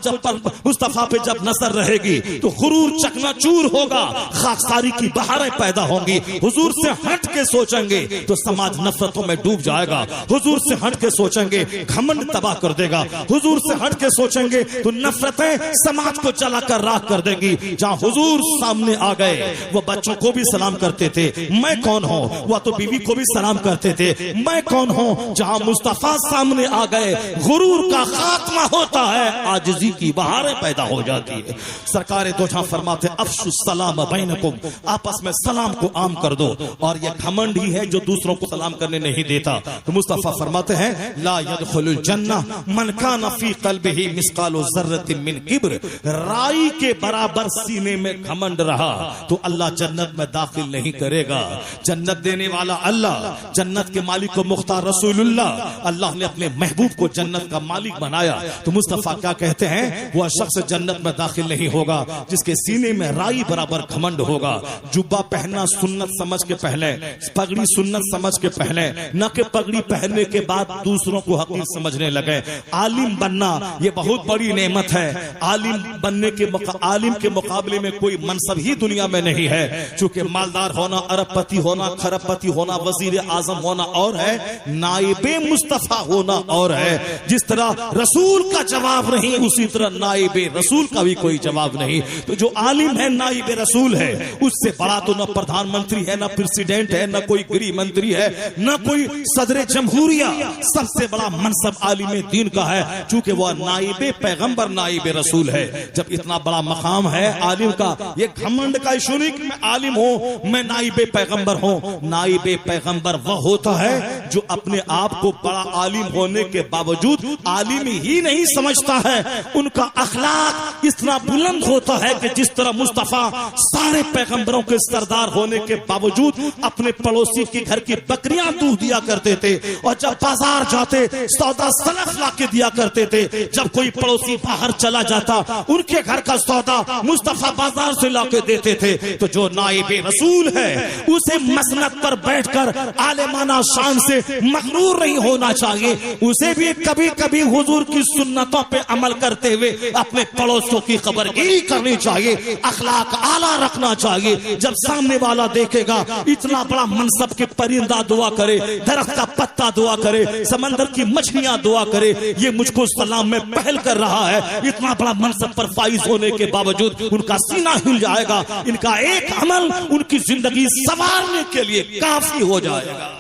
मुस्तफा पे जब नजर रहेगी तो गुरूर चकनाचूर होगा, खाकसारी की बहारें पैदा होंगी। हुजूर से हट के सोचेंगे तो समाज नफरतों में डूब जाएगा। हुजूर से हट के सोचेंगे घमंड तबाह कर देगा। हुजूर से हट के सोचेंगे तो नफरतें समाज को जलाकर राख कर देंगी। जहां हुजूर सामने आ गए वो बच्चों को भी सलाम करते थे, मैं कौन हूं। वह तो बीवी को भी सलाम करते थे, मैं कौन हूं। जहां मुस्तफा सामने आ गए गुरूर का खात्मा होता है, आजिज़ी की बहारें पैदा हो जाती है। सरकार दो जहां फरमाते अफशु सलाम बैनकुम, आपस में सलाम को आम कर दो। और यह घमंड ही है जो दूसरों को सलाम करने नहीं देता। तो मुस्तफा फरमाते हैं ला यदखुलुल जन्नह मन काना फी क़ल्बिही मिस्क़ालु ज़र्रतिन मिन किब्र, राई के बराबर सीने में घमंड रहा तो अल्लाह जन्नत में दाखिल नहीं करेगा। जन्नत देने वाला अल्लाह, जन्नत के मालिक को मुख्तार रसूलुल्लाह, अल्लाह ने अपने महबूब को जन्नत का मालिक बनाया। तो मुस्तफा क्या कहते हैं, वह शख्स जन्नत में दाखिल नहीं होगा जिसके सीने में राई बराबर घमंड होगा। जुब्बा पहनना सुन्नत समझ के पहले, पगड़ी सुन्नत समझ के पहले, न कि पगड़ी पहनने के बाद दूसरों को हकीर समझने लगे। आलिम बनना ये बहुत बड़ी नेमत है। आलिम बनने के आलिम के मुकाबले में कोई मनसब ही दुनिया में नहीं है। चूंकि मालदार होना, अरबपति होना, खरबपति होना, वजीर आजम होना और है, नाइबे मुस्तफा होना और है। जिस तरह रसूल का जवाब नहीं, उसी तरह नाइबे रसूल का भी कोई जवाब नहीं। तो जो आलिम है नाइबे रसूल है, उससे बड़ा तो न प्रधानमंत्री है, न प्रेसिडेंट है, न कोई गृह मंत्री है, न कोई सदर जमहूरिया। सबसे बड़ा मनसब आलिम दीन का है, चूंकि वह नाइबे पैगंबर नाइबे रसूल है। जब इतना बड़ा मकाम है आलिम का, ये घमंड का इशू नहीं कि मैं आलिम हूं, मैं नाइबे पैगंबर हूं। नाइबे पैगंबर वह होता है जो अपने आप को बड़ा आलिम होने के बावजूद आलिम ही नहीं समझता है। उनका अखलाक इतना बुलंद होता है कि जिस तरह मुस्तफा सारे पैगंबरों के सरदार होने के बावजूद अपने पड़ोसी के घर की बकरियां दूध दिया करते थे, और जब बाजार जाते सौदा सलफ ला के दिया करते थे। जब कोई पड़ोसी बाहर चला जाता उनके घर का सौदा मुस्तफा बाजार से ला के देते थे। तो जो नाइबे रसूल है उसे मसनद पर बैठकर आलिमाना शान से मगरूर नहीं होना चाहिए। उसे भी कभी कभी हुजूर की सुन्नतों पे अमल करते हुए अपने पड़ोसियों की खबरगिरी करनी चाहिए, अखलाक आला रखना चाहिए। जब सामने वाला देखेगा इतना बड़ा मनसब के परिंदा दुआ करे, दरख्त का पत्ता दुआ करे, समंदर की मछलियां दुआ करे, ये मुझको सलाम में पहल कर रहा है, इतना बड़ा मनसब पर फाइज होने के बावजूद उनका सीना हिल जाएगा। इनका एक अमल उनकी जिंदगी संवारने के लिए काफी हो जाएगा,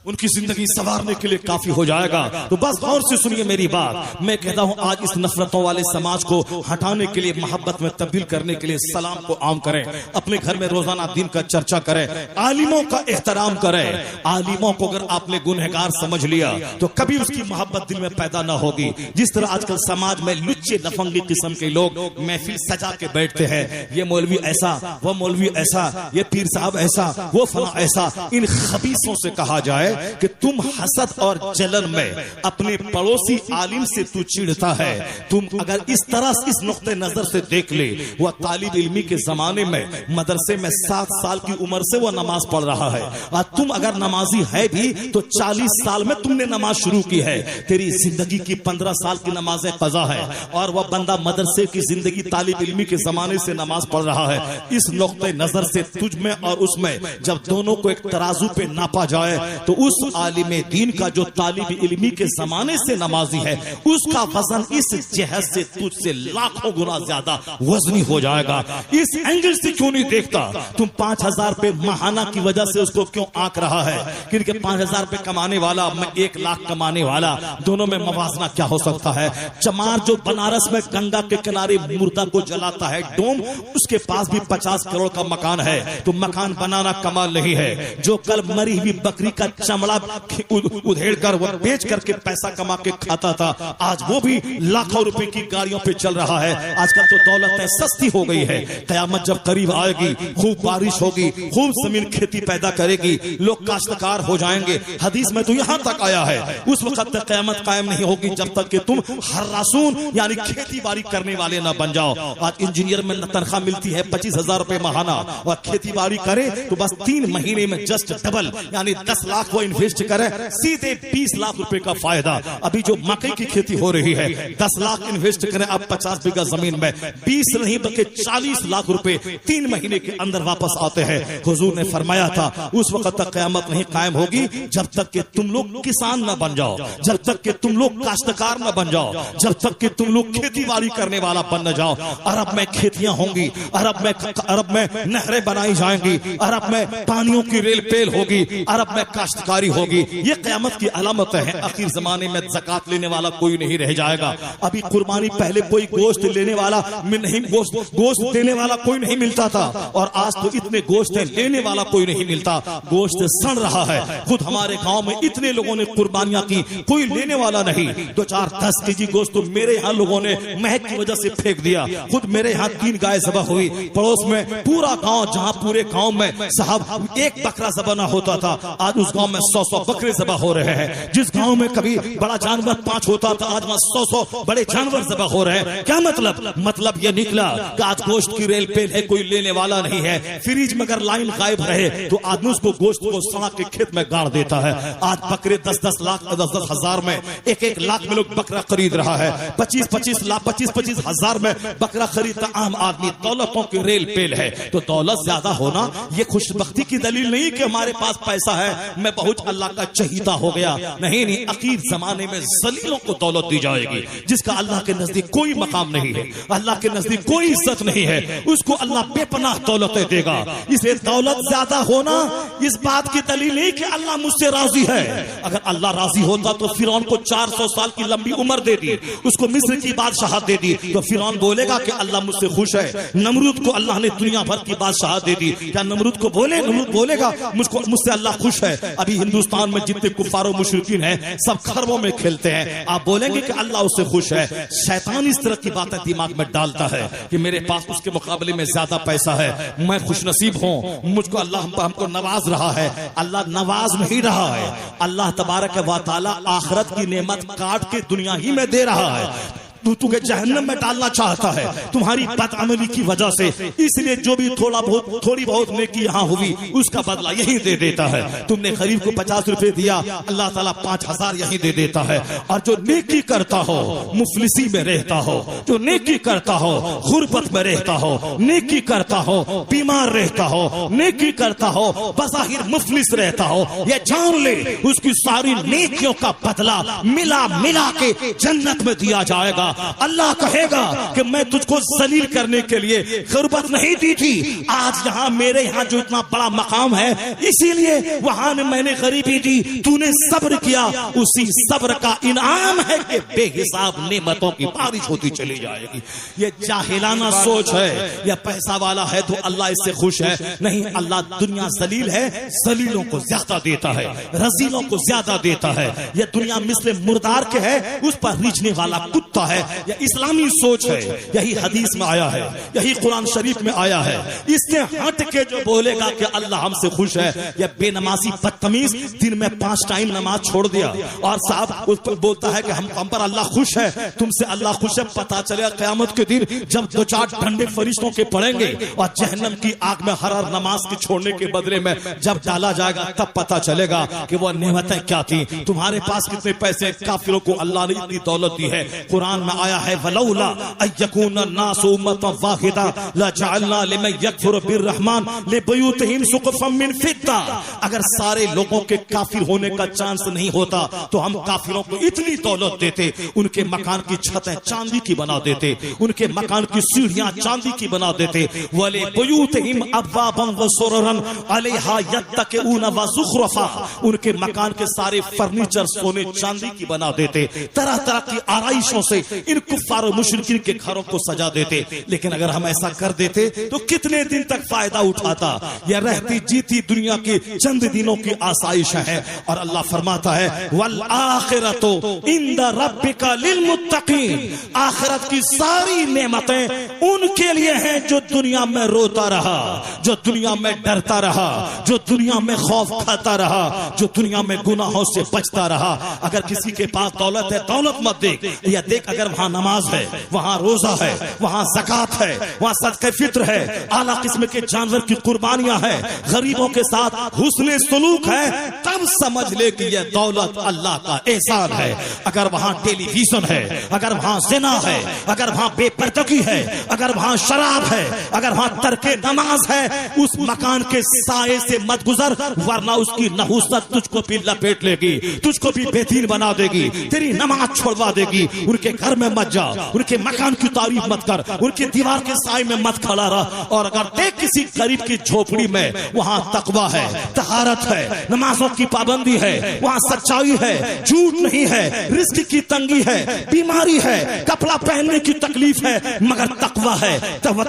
उनकी जिंदगी संवारने के लिए काफी हो जाएगा। तो बस गौर से सुनिए मेरी बात। मैं कहता हूं आज इस नफरतों वाले समाज को हटाने के लिए, मोहब्बत में तब्दील करने के लिए सलाम को आम करें। अपने घर में रोजाना दिन का चर्चा करें, आलिमों का एहतराम करें। आलिमों को अगर आपने गुनहगार समझ लिया तो कभी उसकी मोहब्बत दिल में पैदा ना होगी। जिस तरह आजकल समाज में लुच्चे लफंगी किस्म के लोग महफिल सजा के बैठते हैं, ये मौलवी ऐसा, वो मौलवी ऐसा, ये पीर साहब ऐसा, वो फला ऐसा। इन खबीसों से कहा जाए कि तुम हसद और जलन में अपने पड़ोसी आलिम से तू चिढ़ता है। तुम अगर इस तरह इस नुक्ते नजर से देख ले, वह तालिब इल्मी के जमाने में मदरसे में 7 साल की उम्र से वह नमाज पढ़ रहा है, और तुम अगर नमाजी है भी तो 40 साल में तुमने नमाज शुरू की है। तेरी जिंदगी की 15 साल की नमाजें कज़ा है, और वह बंदा मदरसे की जिंदगी तालिब इल्मी के जमाने से नमाज पढ़ रहा है। इस नुक्ते नजर से तुझ में और उसमें जब दोनों को एक तराजू पे नापा जाए तो उस आलिम दीन का जो तालिब इल्मी के जमाने से नमाजी है, उसका वजन इस जहज से तुझसे लाखों गुना ज्यादा वजनी हो जाएगा। इस एंगल से क्यों नहीं देखता? तुम 5000 रुपए महाना की वजह से उसको क्यों आंक रहा है? क्योंकि 5000 रुपए कमाने वाला, मैं 1 लाख कमाने वाला, दोनों में मवाजना क्या हो सकता है? चमार जो बनारस में गंगा के किनारे मुर्दा को जलाता है डोम, उसके पास भी 50 करोड़ का मकान है, तो मकान बनाना कमाल नहीं है। जो कल मरी हुई बकरी का चमड़ा उधेड़ कर वह बेच करके पैसा कमा के खाता था, आज वो भी लाखों रुपए की गाड़ियों पे चल रहा है। आजकल तो दौलत सस्ती हो गई है। कयामत जब करीब आएगी, खूब बारिश होगी, खूब जमीन खेती पैदा करेगी, लोग काश्तकार हो जाएंगे। हदीस में तो यहाँ तक आया है, उस वक्त तक कयामत कायम नहीं होगी जब तक कि तुम हर्रासून यानी खेती बाड़ी करने वाले ना बन जाओ। आज इंजीनियर में तनख्वाह मिलती है 25,000 रुपए महाना, और खेती बाड़ी करे तो बस 3 महीने में जस्ट डबल यानी 10 लाख वो इन्वेस्ट करे, सीधे 20 लाख रुपए का फायदा। अभी जो मकई की खेती हो रही है, 10 लाख इन्वेस्ट करें अब 50 बीघा जमीन में, 20 नहीं बल्कि 40 लाख रुपए 3 महीने के अंदर वापस आते हैं। हुजूर ने फरमाया था उस वक्त तक कयामत नहीं कायम होगी जब तक कि तुम लोग किसान न बन जाओ, जब तक कि तुम लोग काश्तकार न बन जाओ, जब तक कि तुम लोग खेती बाड़ी करने वाला बन न जाओ। अरब में खेतियां होंगी, अरब में नहरें बनाई जाएंगी, अरब में पानियों की रेल पेल होगी, अरब में काश्तकारी होगी। ये कयामत की अलामत है। आखिर जमाने में ज़कात लेने वाला कोई नहीं रह जाएगा। अभी कुर्बानी पहले कोई गोश्त लेने वाला नहीं, गोश्त देने वाला कोई नहीं मिलता था, और आज तो इतने गोश्त लेने वाला कोई नहीं मिलता। गोश्त सड़ रहा है। खुद हमारे गांव में इतने लोगों ने कुर्बानियां की, कोई लेने वाला नहीं। 2-4-10 केजी गोश्त तो मेरे यहाँ लोगों ने महक की वजह से फेंक दिया। खुद मेरे यहाँ 3 गाय ज़बह हुई। पड़ोस में पूरा गांव, जहां पूरे गांव में साहब 1 बकरा ज़बह ना होता था, आज उस गांव में 100-100 बकरे ज़बह हो रहे हैं। जिस गांव में कभी बड़ा जानवर 5 होता था, आज वहां 100-100 बड़े जानवर ज़बह हो रहे हैं। क्या मतलब ये निकला कि आज गोश्त की रेल पेल है, कोई लेने वाला नहीं है। फ्रिज में अगर लाइन गायब रहे तो आदमी उसको गोश्त को सड़क के खेत में गाड़ देता है। आज बकरे 10-10 लाख 10-10 हजार में, 1-1 लाख में लोग बकरा खरीद रहा है। 25-25 हजार में बकरा खरीदता आम आदमी। दौलतों की रेल पेल है। तो दौलत ज्यादा होना ये खुशबख्ती की दलील नहीं कि हमारे पास पैसा है, मैं बहुत अल्लाह का चहीता हो गया। नहीं, आखिर जमाने में जलीलों को दौलत दी जाएगी, जिसका अल्लाह के नजदीक कोई मकाम नहीं है, अल्लाह के नजदीक कोई इज्जत नहीं है, उसको अल्लाह बेपनाह दौलतें देगा। इसे दौलत ज्यादा होना इस बात की दलील नहीं कि अल्लाह मुझसे राजी है। अगर अल्लाह राजी होता तो फिरौन को 400 साल की लंबी उम्र दे दी, उसको मिस्र की बादशाहत दे दी, तो फिरौन बोलेगा कि अल्लाह मुझसे खुश है। नमरूद को अल्लाह ने दुनिया भर की बादशाहत दे दी, क्या नमरूद बोलेगा मुझसे अल्लाह खुश है? अभी हिंदुस्तान में जितने कुफारो मुशरिकीन हैं सब खरबों में खेलते हैं, आप बोलेंगे कि अल्लाह उससे खुश है? शैतान इस तरह की बातें दिमाग में डालता है कि मेरे पास उसके मुकाबले में ज्यादा पैसा है, मैं खुशनसीब हूं, मुझको अल्लाह हमको नवाज रहा है। अल्लाह नवाज नहीं रहा है, अल्लाह तबारक व तआला आखिरत की नेमत काट के दुनिया ही में दे रहा है। तुझे जहन्नम में डालना चाहता है तुम्हारी बदअमली की वजह से। इसलिए जो भी थोड़ी बहुत नेकी यहाँ हुई उसका बदला यही दे देता है। तुमने गरीब को 50 रुपए दिया, अल्लाह ताला 5000 यही दे देता है। और जो नेकी करता हो, मुफलिसी में रहता हो, जो नेकी करता हो, गुर्बत में रहता हो, नेकी करता हो, बीमार रहता हो, नेकी करता हो, बज़ाहिर मुफलिस रहता हो, ये जान ले उसकी सारी नेकियों का बदला मिला के जन्नत में दिया जाएगा। अल्लाह कहेगा कि मैं तुझको जलील करने के लिए गुर्बत नहीं दी थी, आज यहाँ मेरे यहाँ जो इतना बड़ा मकाम है इसीलिए वहां में मैंने गरीबी दी, तूने सब्र किया, उसी सब्र का इनाम है कि बेहिसाब नेमतों की बारिश होती चली जाएगी। ये जाहिलाना सोच है। या पैसा वाला है तो अल्लाह इससे खुश है, नहीं, अल्लाह दुनिया जलील है, जलीलों को ज्यादा देता है, रजीलों को ज्यादा देता है। यह दुनिया मिस्ले मुर्दार के है, उस पर रीझने वाला कुत्ता है, या इस्लामी सोच है, यही हदीस में आया है, यही कुरान शरीफ में आया है। इससे हट के जो बोलेगा कि अल्लाह हमसे खुश है, या बेनमाजी बदतमीज दिन में 5 टाइम नमाज छोड़ दिया और साहब उस पर बोलता है कि हम पर अल्लाह खुश है, तुमसे अल्लाह खुश है। पता चलेगा क़यामत के दिन जब 2-4 डंडे फरिश्तों के पड़ेंगे और जहन्नम की आग में हर नमाज के छोड़ने के बदले में जब डाला जाएगा, तब पता चलेगा कि वो नेमतें क्या थी। तुम्हारे पास कितने पैसे, काफिरों को अल्लाह ने इतनी दौलत दी है। कुरान में आया है वलौला अयकुन नास उम्मतन वाहिदा लजअलना लिमन यकफुर बिर्रहमान लिबुयूतिहिम सुक़फन मिन फिद्दा। अगर सारे लोगों के काफिर होने का चांस नहीं होता तो हम काफिरों को इतनी दौलत देते, उनके मकान की छतें चांदी की बना देते, उनके मकान की सीढ़ियां चांदी की बना देते। वले बुयूतिहिम अब्वाबन व सुररन अलैहा यत्तक़ून व ज़ुख़रुफ़ा। उनके मकान के सारे फर्नीचर सोने चांदी की बना देते, तरह तरह की आराइशों से इन कुफ्फार और मुशरिकीन के घरों को सजा देते। लेकिन अगर हम ऐसा कर देते तो कितने दिन तक फायदा उठाता। यह रहती जीती दुनिया की चंद दिनों की आसाइश है। और अल्लाह फरमाता है वल आखिरतु इंदा रब्बिका लिल मुत्तकीन। आखिरत की सारी नेमतें उनके लिए हैं जो दुनिया में रोता रहा, जो दुनिया में डरता रहा, जो दुनिया में खौफ खाता रहा, जो दुनिया में गुनाहों से बचता रहा। अगर किसी के पास दौलत है, दौलत मत देख, या देख अगर वहां नमाज है, वहां रोजा है, वहां ज़कात है, वहां सदक़े फित्र है, आला किस्म के जानवर की कुर्बानियां है, गरीबों के साथ हुस्न सलूक है, तब समझ ले कि यह दौलत अल्लाह का एहसान है। अगर वहां टेलीविजन है, अगर वहां ज़िना है, अगर वहां बेपर्दगी है, अगर वहां शराब है, अगर वहां तर्के नमाज है, उस मकान के साए से मत गुजर, वरना उसकी नहुसत तुझको भी लपेट लेगी, तुझको भी बेदीन बना देगी, तेरी नमाज छोड़वा देगी। उनके घर में मत जा, उनके मकान की तारीफ मत कर, उनकी दीवार के साए में मत खड़ा रह। और अगर देख किसी गरीब की झोपड़ी में, वहां तकवा है, तहारत है, नमाजों की पाबंदी है, वहां सच्चाई है, झूठ नहीं है, रिस्क की तंगी है, बीमारी है, कपड़ा पहनने की तकलीफ है, मगर तकवा है,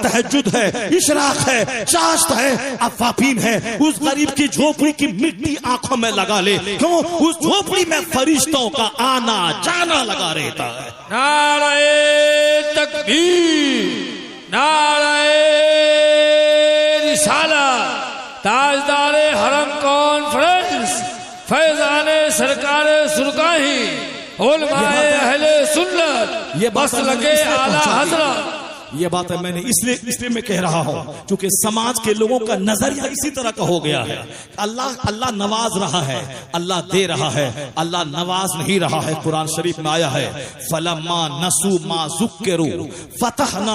तहज्जुद है, इशराक है, चाश्त है, अवाबीन है। उस गरीब की झोपड़ी की मिट्टी आंखों में लगा ले, क्यों? उस झोपड़ी में फरिश्तों का आना जाना लगा रहता है।
नारे तकबीर, नारे रिसालत, ताजदारे हरम कॉन्फ्रेंस, फैजाने सरकार सुरकाही, उलमाए अहले सुन्नत,
ये
बस लगे आला हजरत।
ये बात है मैंने इसलिए मैं कह रहा हूं क्योंकि समाज के लोगों का नजरिया इसी तरह का हो गया है। अल्लाह नवाज रहा है, अल्लाह दे रहा है, अल्लाह नवाज नहीं रहा है। कुरान शरीफ में आया है फलम्मा नसू मा ज़ुक्किरू फतहना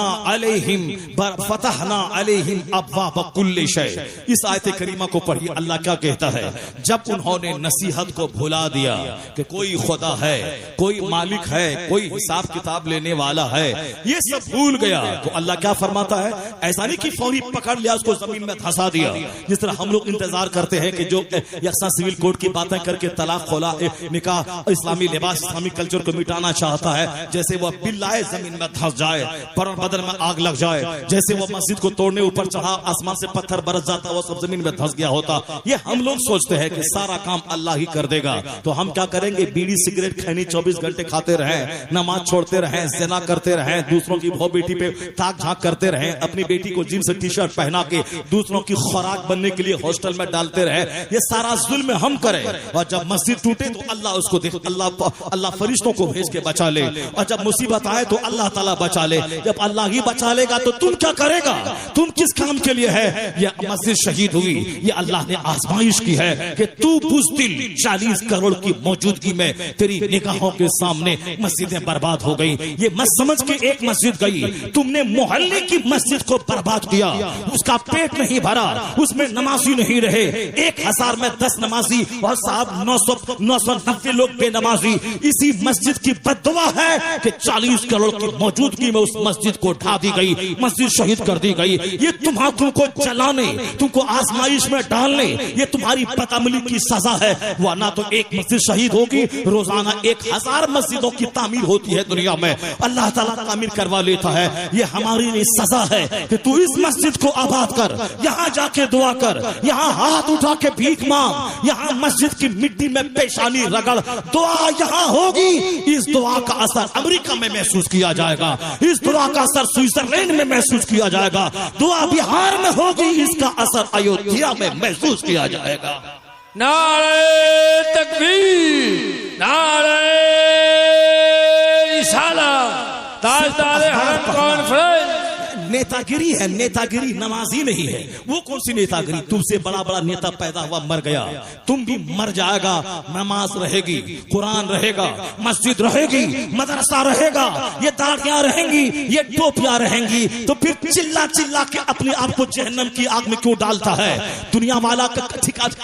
अलैहिम अब्वाब कुल्लि शै। इस आयत करीमा को पढ़िए, अल्लाह क्या कहता है? जब उन्होंने नसीहत को भुला दिया कि कोई खुदा है, कोई मालिक है, कोई हिसाब किताब लेने वाला है, ये सब भूल गया तो अल्लाह क्या फरमाता है? ऐसा नहीं कि फौरी पकड़ लिया, उसको जमीन में धंसा दिया। जिस तरह हम लोग इंतजार करते हैं कि जो यकसा सिविल कोड की बातें करके तलाक, खोला, निकाह, इस्लामी लिबास, इस्लामी कल्चर को मिटाना चाहता है, जैसे वो बिल लाए जमीन में धंस जाए, पर बदन में आग लग जाए, जैसे वो मस्जिद को तोड़ने ऊपर चढ़ा, आसमान से पत्थर बरस जाता, वो सब जमीन में धंस गया होता। ये हम लोग सोचते हैं कि सारा काम अल्लाह ही कर देगा, तो हम क्या करेंगे? बीड़ी सिगरेट खैनी 24 घंटे खाते रहे, नमाज छोड़ते रहे, ज़िना करते रहे, दूसरों की भौ बेटी पे ताक झांक करते रहे, अपनी बेटी को जीन्स टी शर्ट पहना के दूसरों की खुराक बनने के लिए हॉस्टल में डालते रहे। ये सारा जुल्म हम करें, और जब मस्जिद टूटे तो अल्लाह उसको देख, अल्लाह फरिश्तों को भेज के बचा ले, और जब मुसीबत आए तो अल्लाह ताला बचा ले। जब अल्लाह ही बचा लेगा तो तुम क्या करेगा? तुम किस काम के लिए है? ये मस्जिद शहीद हुई, ये अल्लाह ने आजमाइश की है कि तू बुज़दिल 40 करोड़ की मौजूदगी में तेरी निगाहों के सामने मस्जिदें बर्बाद हो गई। ये मत समझ के एक मस्जिद गई, तुमने मोहल्ले की मस्जिद को बर्बाद किया, उसका पेट नहीं भरा, उसमें नमाजी नहीं रहे। 1000 में 10 नमाजी और साहब 990 लोग बेनमाजी। इसी मस्जिद की बद्दुआ है कि 40 करोड़ की मौजूदगी में उस मस्जिद को ढा दी गई, मस्जिद शहीद कर दी गई। ये तुमको जलाने, तुमको आजमाइश में डालने, ये तुम्हारी बदअमली की सजा है। वरना तो एक मस्जिद शहीद होगी, रोजाना 1000 मस्जिदों की तामीर होती है दुनिया में, अल्लाह ताला तामीर करवा लेता है। ये हमारे लिए सजा है कि तू इस मस्जिद को आबाद कर, यहाँ जाके दुआ कर, यहाँ हाथ उठा के भीख मांग, यहाँ मस्जिद की मिट्टी में पेशानी रगड़, दुआ यहाँ होगी। इस दुआ का असर अमेरिका में महसूस किया जाएगा, इस दुआ का असर स्विट्जरलैंड में महसूस किया जाएगा, दुआ बिहार में होगी, इसका असर अयोध्या में महसूस किया जाएगा।
नारे तकबीर, नारे रिसालत, ताजदार हरम कॉन्फ्रेंस।
नेतागिरी है, नेतागिरी नमाजी नहीं है। वो कौन सी नेतागिरी? तुमसे बड़ा बड़ा नेता पैदा हुआ मर गया, तुम भी मर जाएगा। नमाज रहेगी, कुरान रहेगा, मस्जिद रहेगी, मदरसा रहेगा, ये दाढ़ियां रहेंगी, ये टोपियां रहेंगी, तो फिर चिल्ला चिल्ला के अपने आप को जहन्नम की आग में क्यों डालता है? दुनिया वाला का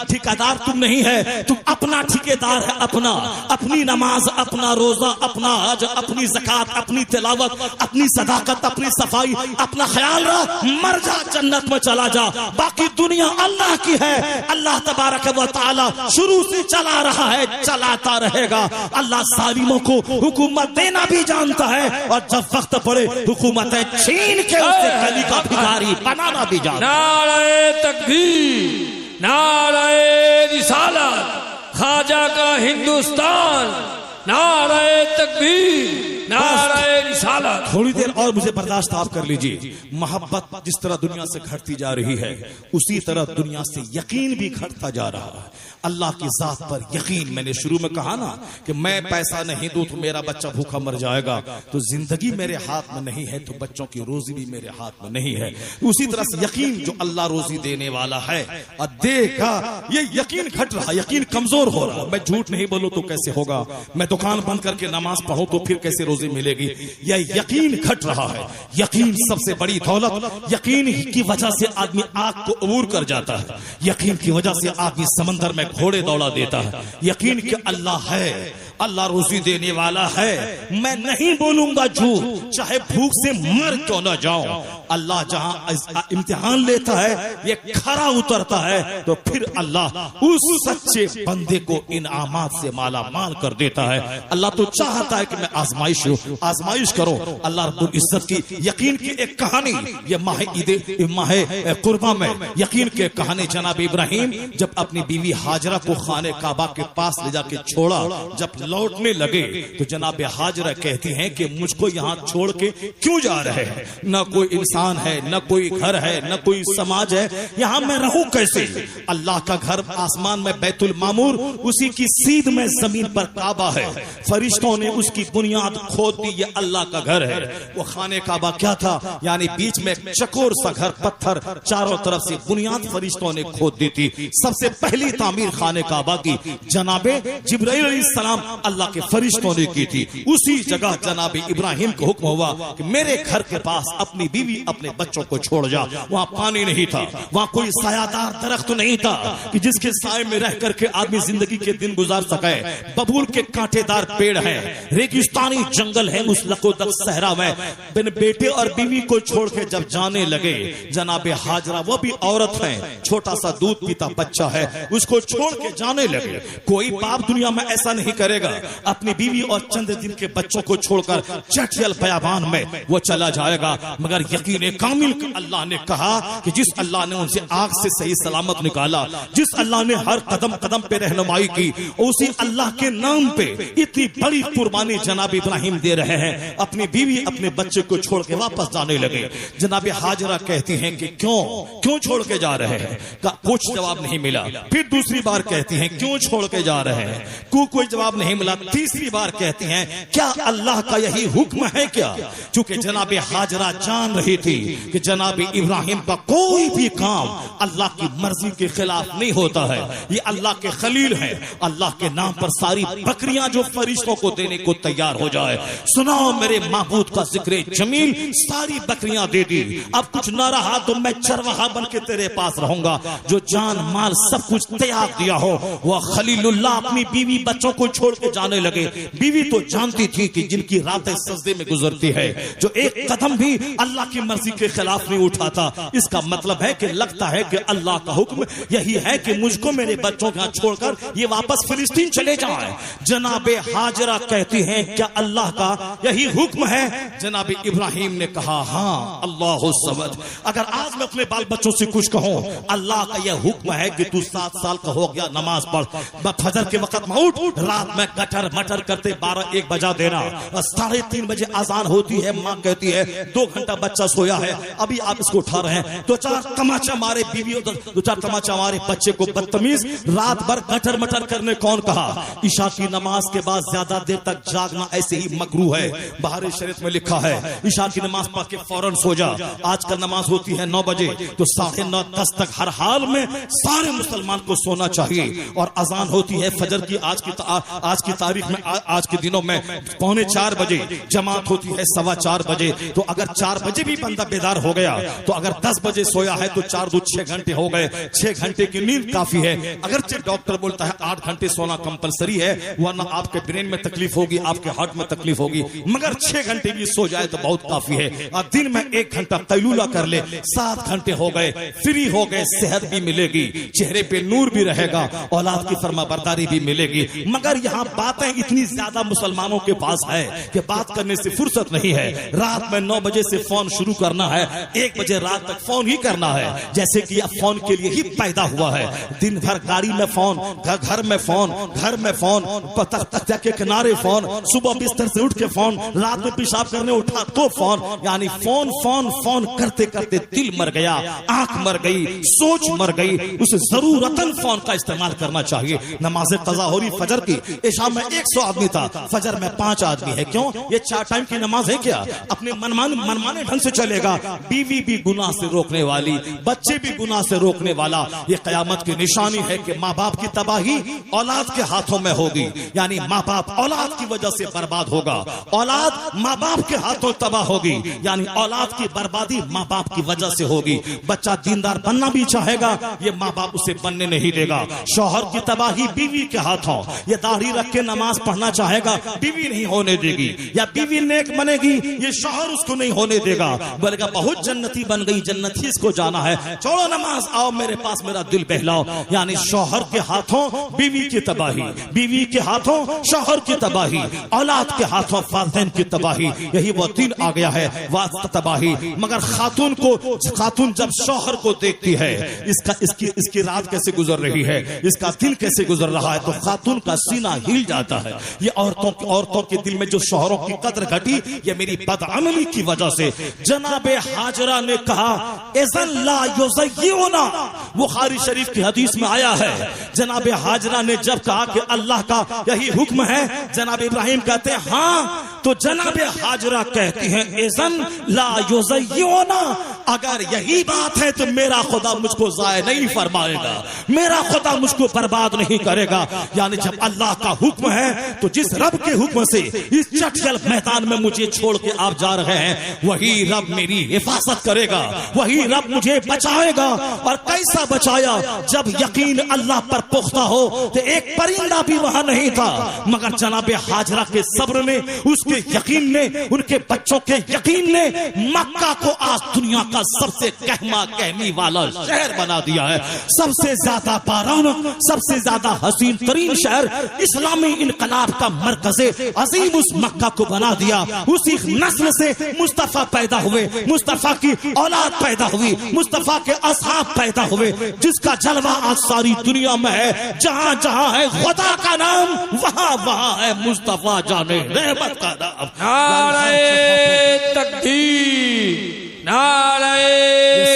ठेकेदार तुम नहीं है, तुम अपना ठेकेदार है, अपना, अपनी नमाज, अपना रोजा, अपना हज, अपनी ज़कात, अपनी तिलावत, अपनी सदाकत, अपनी सफाई, अपना ख्याल रख, मर जा, जन्नत में चला जा। बाकी दुनिया अल्लाह की है, अल्लाह तबारक व तआला शुरू से चला रहा है, चलाता रहेगा। अल्लाह सालिमों को हुकूमत देना भी जानता है, और जब वक्त पड़े हुकूमतें छीन के उसे गली का भिखारी बनाना भी जानता है।
नारे तकबीर, नारे रिसालत, ख्वाजा का हिंदुस्तान, नारे तकबीर, नारे रिसालत।
थोड़ी देर और मुझे बर्दाश्त आप कर लीजिए। मोहब्बत जिस तरह दुनिया से घटती जा रही है, उसी तरह दुनिया से यकीन भी घटता जा रहा है। अल्लाह की जात पर यकीन, मैंने शुरू में कहा ना कि मैं पैसा नहीं दूं तो मेरा बच्चा भूखा मर जाएगा, तो जिंदगी मेरे हाथ में नहीं है तो बच्चों की रोजी भी मेरे हाथ में नहीं है। उसी तरह से यकीन जो अल्लाह रोजी देने वाला है और देगा, ये यकीन घट रहा, यकीन कमजोर हो रहा। मैं झूठ नहीं बोलूं तो कैसे होगा? मैं दुकान बंद करके नमाज पढ़ूं तो फिर कैसे रोजी मिलेगी? यह यकीन घट रहा है। यकीन सबसे बड़ी दौलत, यकीन की वजह से आदमी आग को अबूर कर जाता है, यकीन की वजह से आदमी समंदर में घोड़े दौड़ा देता है। यकीन कि अल्लाह है, अल्लाह रोजी देने वाला है, मैं नहीं बोलूंगा झूठ, चाहे भूख से मर क्यों ना जाऊं। अल्लाह जहां इम्तिहान लेता है, ये खरा उतरता है, तो फिर अल्लाह उस सच्चे बंदे को इनामात से माला माल कर देता है। अल्लाह तो चाहता है कि मैं आजमाइश करो। अल्लाह रब्बुल इज्जत की यकीन की एक कहानी, ये माह कुर्बा में यकीन के कहानी, जनाब इब्राहिम जब अपनी बीवी हाजरा को खाने काबा के पास ले जाके छोड़ा, जब लौटने लगे तो जनाब हाजरा कहती हैं कि मुझको यहाँ छोड़ के क्यों जा रहे हैं? न कोई इंसान है, न कोई घर है, न कोई समाज है, यहाँ मैं रहूं कैसे? अल्लाह का घर आसमान में बैतुल मामूर, उसी की सीध में जमीन पर काबा है, फरिश्तों ने उसकी बुनियाद खोद दी, ये अल्लाह का घर है। वो खाने काबा क्या था? यानी बीच में चकोर सा घर, पत्थर, चारों तरफ से बुनियाद फरिश्तों ने खोद दी थी। सबसे पहली तामीर खाने काबा की जनाबे जिब्राइल अलैहिस्सलाम अल्लाह के फरिश्तों ने की थी। उसी जगह जनाब इब्राहिम को हुक्म हुआ कि मेरे घर के पास अपनी बीवी, अपने बच्चों को छोड़ जा। वहां पानी नहीं था, वहां कोई सायादार दरख्त नहीं था कि जिसके साए में रह करके आदमी जिंदगी के दिन गुजार सके। बबूल के कांटेदार पेड़ हैं, रेगिस्तानी जंगल है, उस लकोदक सहरा में बिन बेटे और बीवी को छोड़ के जब जाने लगे, जनाब हाजरा वो भी औरत है, छोटा सा दूध पीता बच्चा है, उसको छोड़ के जाने लगे। कोई बाप दुनिया में ऐसा नहीं करेगा, अपनी बीवी और चंद दिन के बच्चों को छोड़कर चटियल बयाबान में वो चला जाएगा। मगर यकीन कामिल अल्लाह ने कहा कि जिस अल्लाह ने उनसे आग से सही सलामत निकाला, जिस अल्लाह ने हर कदम कदम पे रहनुमाई की, उसी अल्लाह के नाम पे इतनी बड़ी कुर्बानी जनाब इब्राहिम दे रहे हैं। अपनी बीवी, अपने बच्चे को छोड़ के वापस जाने लगे। जनाब हाजरा कहती हैं कि क्यों छोड़ के जा रहे हैं? कुछ जवाब नहीं मिला। फिर दूसरी बार कहती हैं क्यों छोड़ के जा रहे हैं? कोई जवाब नहीं मिला। तीसरी बार कहती हैं क्या अल्लाह का यही हुक्म है क्या? चूंकि जनाब हाजरा जान रही थी कि जनाब इब्राहिम का कोई भी काम अल्लाह की मर्जी के खिलाफ नहीं होता है। ये अल्लाह के खलील हैं, अल्लाह के नाम पर सारी बकरियां जो फरिश्तों को देने को तैयार हो जाए, सुनाओ मेरे महबूब का जिक्र जमील, सारी बकरियां दे दी। अब कुछ ना रहा तो मैं चरवाहा बन के तेरे पास रहूंगा। जो जान माल सब कुछ त्याग दिया हो, वह खलीलुल्लाह अपनी बीवी बच्चों को छोड़ के के जाने लगे। बीवी तो जानती थी कि जिनकी रातें सजदे में गुजरती है, जो एक कदम भी अल्लाह की मर्जी के खिलाफ नहीं उठाता, इसका मतलब है कि लगता है कि अल्लाह का हुक्म यही है कि मुझको मेरे बच्चों को छोड़कर ये वापस फिलिस्तीन चले जाएं। जनाबे हाजरा कहती हैं क्या अल्लाह का यही हुक्म है? जनाबे इब्राहिम ने कहा हाँ अल्लाह समद। अगर आज मैं अपने बाल बच्चों से कुछ कहूं, अल्लाह का यह हुक्म है कि तू 7 साल का हो गया, नमाज पढ़, फजर के वक्त में उठ, रात में गटर मटर करते 12-1 बजा देना, 3:30 बजे अजान होती है, माँ कहती है 2 घंटा बच्चा सोया है, अभी आप इसको उठा रहे हैं, 2-4 तमाचा मारे बीवी, 2-4 तमाचा मारे बच्चे को, बदतमीज, रात भर गटर मटर करने कौन कहा? ईशा की नमाज के बाद ज्यादा देर तक जागना ऐसे ही मकरू है, बाहर शरीयत में लिखा है। ईशा की नमाज पढ़ के फौरन सो जा। आजकल नमाज होती है 9 बजे, तो 9:30-10 तक हर हाल में सारे मुसलमान को सोना चाहिए। और अजान होती है फजर की आज की तारीख में, आज के दिनों में 3:45 बजे, जमात होती है 4:15 बजे। तो अगर 4 बजे भी बंदा बेदार हो गया, तो अगर 10 बजे सोया है तो 4-2 6 घंटे हो गए। 6 घंटे की नींद काफी है। अगरचे डॉक्टर बोलता है 8 घंटे सोना कंपलसरी है, वरना आपके ब्रेन में तकलीफ होगी, आपके हार्ट में तकलीफ होगी, मगर 6 घंटे भी सो जाए तो बहुत काफी है। और दिन में 1 घंटा कैलूला कर ले, 7 घंटे हो गए, फ्री हो गए, सेहत भी मिलेगी, चेहरे पे नूर भी रहेगा, औलाद की फरमाबरदारी भी मिलेगी। मगर यहाँ बातें इतनी ज्यादा मुसलमानों के पास है कि बात करने से फुर्सत नहीं है। रात में 9 बजे से फोन शुरू करना है, 1 बजे रात तक फोन ही करना है, जैसे कि यह फोन के लिए ही पैदा हुआ है। दिन भर गाड़ी में फोन, घर में फोन, घर में फोन, तख्ते के किनारे फोन, सुबह बिस्तर से उठ के फोन, रात में पेशाब करने उठा तो फोन, यानी फोन फोन फोन करते करते दिल मर गया, आंख मर गई, सोच मर गई। उसे जरूरतन फोन का इस्तेमाल करना चाहिए। नमाज कज़ा हो रही फजर की, इशा में 100 आदमी था, फजर में 5 आदमी है। क्यों? ये 4 टाइम की नमाज है क्या? अपने मनमाने ढंग से चलेगा। बीवी भी गुनाह से रोकने वाली, बच्चे भी गुनाह से रोकने वाला। ये कयामत की निशानी है कि माँ बाप की तबाही औलाद के हाथों में होगी, यानी माँ बाप औलाद की वजह से बर्बाद होगा, औलाद माँ बाप के हाथों तबाह होगी, यानी औलाद की बर्बादी माँ बाप की वजह से होगी। बच्चा दीनदार बनना भी चाहेगा, ये माँ बाप उसे बनने नहीं देगा। शौहर की तबाही बीवी के हाथों, ये दाढ़ी रख के नमाज पढ़ना चाहेगा, बीवी नहीं होने देगी, या बीवी नेक बनेगी, ये शौहर उसको नहीं होने देगा। बोलेगा बहुत जन्नती बन गई, जन्नती इसको जाना है, छोड़ो नमाज, आओ मेरे पास मेरा दिल बहलाओ। यानी शौहर के हाथों बीवी की तबाही, बीवी के हाथों शौहर की तबाही, औलाद के हाथों वालिदैन की तबाही। यही वो दिन आ गया है, वास्ता तबाही। मगर खातून जब शौहर को देखती है, इसकी रात कैसे गुजर रही है, इसका दिल कैसे गुजर रहा है, तो खातून का सीना हिल जाता है। ये औरतों के दिल में जो शौहरों की कदर घटी, ये मेरी बदअमली की वजह से। जनाबे हाजरा ने कहा इज़न ला युज़य्यिउना, बुखारी शरीफ की हदीस में आया है। जनाबे हाजरा ने जब कहा कि अल्लाह का यही हुक्म है, जनाब इब्राहिम कहते हैं हाँ, तो जनाबे हाजरा कहती हैं इज़न ला युज़य्यिउना, अगर यही बात है तो मेरा खुदा मुझको ज़ाय नहीं फरमाएगा, मेरा खुदा मुझको बर्बाद नहीं करेगा। यानी जब अल्लाह का हुक्म है, तो जिस रब के हुक्म से इस चटकल मैदान में मुझे छोड़ के आप जा रहे हैं, वही रब मेरी हिफाजत करेगा, वही रब मुझे बचाएगा। और कैसा बचाया? जब यकीन अल्लाह पर पुख्ता हो, तो एक परिंदा भी वहां नहीं था, मगर जनाबे हाजरा के सब्र ने, उसके यकीन ने, उनके बच्चों के यकीन ने मक्का को आज दुनिया का सबसे कहमा कहमी वाला शहर बना दिया है। सबसे ज्यादा बारानक, सबसे ज्यादा हसीन तरीन शहर, इस्लामी इनकलाब का मरकज़े अजीम उस मक्का को बना दिया। उसी नस्ल से मुस्तफा पैदा हुए, मुस्तफा की औलाद पैदा हुई, मुस्तफा के असहाब पैदा हुए, जिसका जलवा आज सारी दुनिया में है। जहां जहां है खुदा का नाम, वहां वहां है मुस्तफा जाने रहमत का नाम।
नारे तकबीर, नारे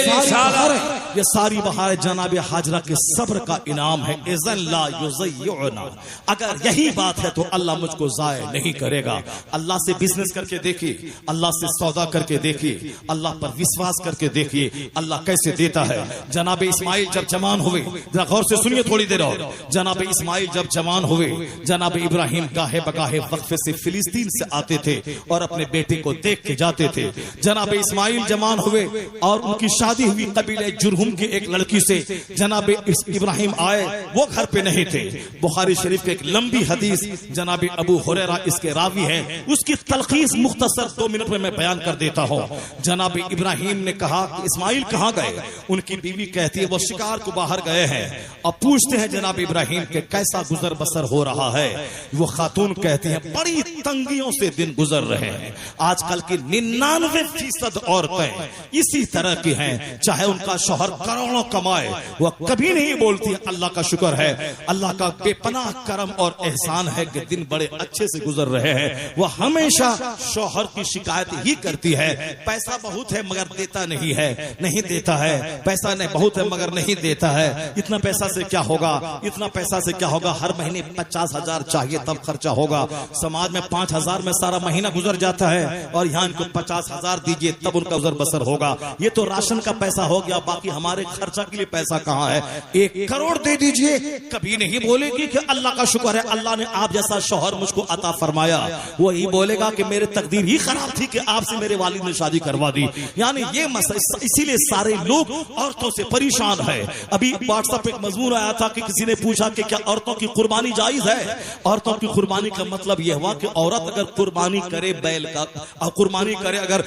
रिसालत।
ये सारी बहार जनाब हाजरा के सब्र का इनाम है। इज़न ला युज़य्यिउना, अगर यही बात है तो अल्लाह मुझको ज़ाय नहीं करेगा। अल्लाह से बिजनेस करके देखिए, अल्लाह से सौदा करके देखिए, अल्लाह पर विश्वास करके देखिए, अल्लाह कैसे देता है। जनाब इस्माइल जब जवान हुए, जरा गौर से सुनिए थोड़ी देर और। जनाब इस्माइल जब जवान हुए, जनाब इब्राहिम गाहे बगाहे वक्फे से फिलिस्तीन से आते थे और अपने बेटे को देख के जाते थे। जनाब इस्माइल जवान हुए और उनकी शादी हुई कबीले जुरहुम जुरहुम की एक लड़की से जनाब इब्राहिम आए, वो घर पे नहीं थे। बुखारी शरीफ की एक लंबी हदीस जनाब अबू हुरैरा इसके रावी हैं, उसकी तलखीस मुख्तसर 2 मिनट में मैं बयान कर देता हूँ। जनाब इब्राहिम ने कहा कि इस्माइल कहाँ गए? उनकी बीवी कहती है वो शिकार को बाहर गए हैं। अब पूछते हैं जनाब इब्राहिम के कैसा गुजर बसर हो रहा है? वो खातून कहती है बड़ी तंगियों से दिन गुजर रहे हैं। आजकल की 99% औरतें इसी तरह की हैं, चाहे उनका शौहर करोड़ों कमाए, वह कभी नहीं बोलती अल्लाह का शुक्र है, अल्लाह का बेपनाह करम और एहसान है कि दिन बड़े अच्छे से गुजर रहे हैं। वह हमेशा शौहर की शिकायत ही करती है, पैसा बहुत है मगर देता नहीं है, नहीं देता है, पैसा नहीं बहुत है मगर नहीं देता है, इतना पैसा से क्या होगा, इतना पैसा से क्या होगा, हर महीने 50,000 चाहिए तब खर्चा होगा। समाज में 5,000 में सारा महीना गुजर जाता है और यहाँ इनको 50,000 दीजिए तब उनका गुजर बसर होगा। ये तो राशन का पैसा हो गया, बाकी हमारे खर्चा के लिए पैसा कहाँ है? 1 करोड़ दे दीजिए, कभी नहीं बोलेगी कि अल्लाह का शुक्र है अल्लाह ने आप जैसा शौहर मुझको अता फरमाया। वो ही बोलेगा कि मेरे तकदीर ही खराब थी कि आपसे मेरे वालिद ने शादी करवा दी। यानी ये मसला, इसीलिए सारे लोग औरतों से परेशान है। अभी व्हाट्सएप एक मजमून आया था कि किसी ने पूछा कि क्या औरतों की कुर्बानी जायज है? औरतों की कुर्बानी का मतलब यह हुआ कि औरत अगर कुर्बानी करे बैल का, कुर्बानी करे, अगर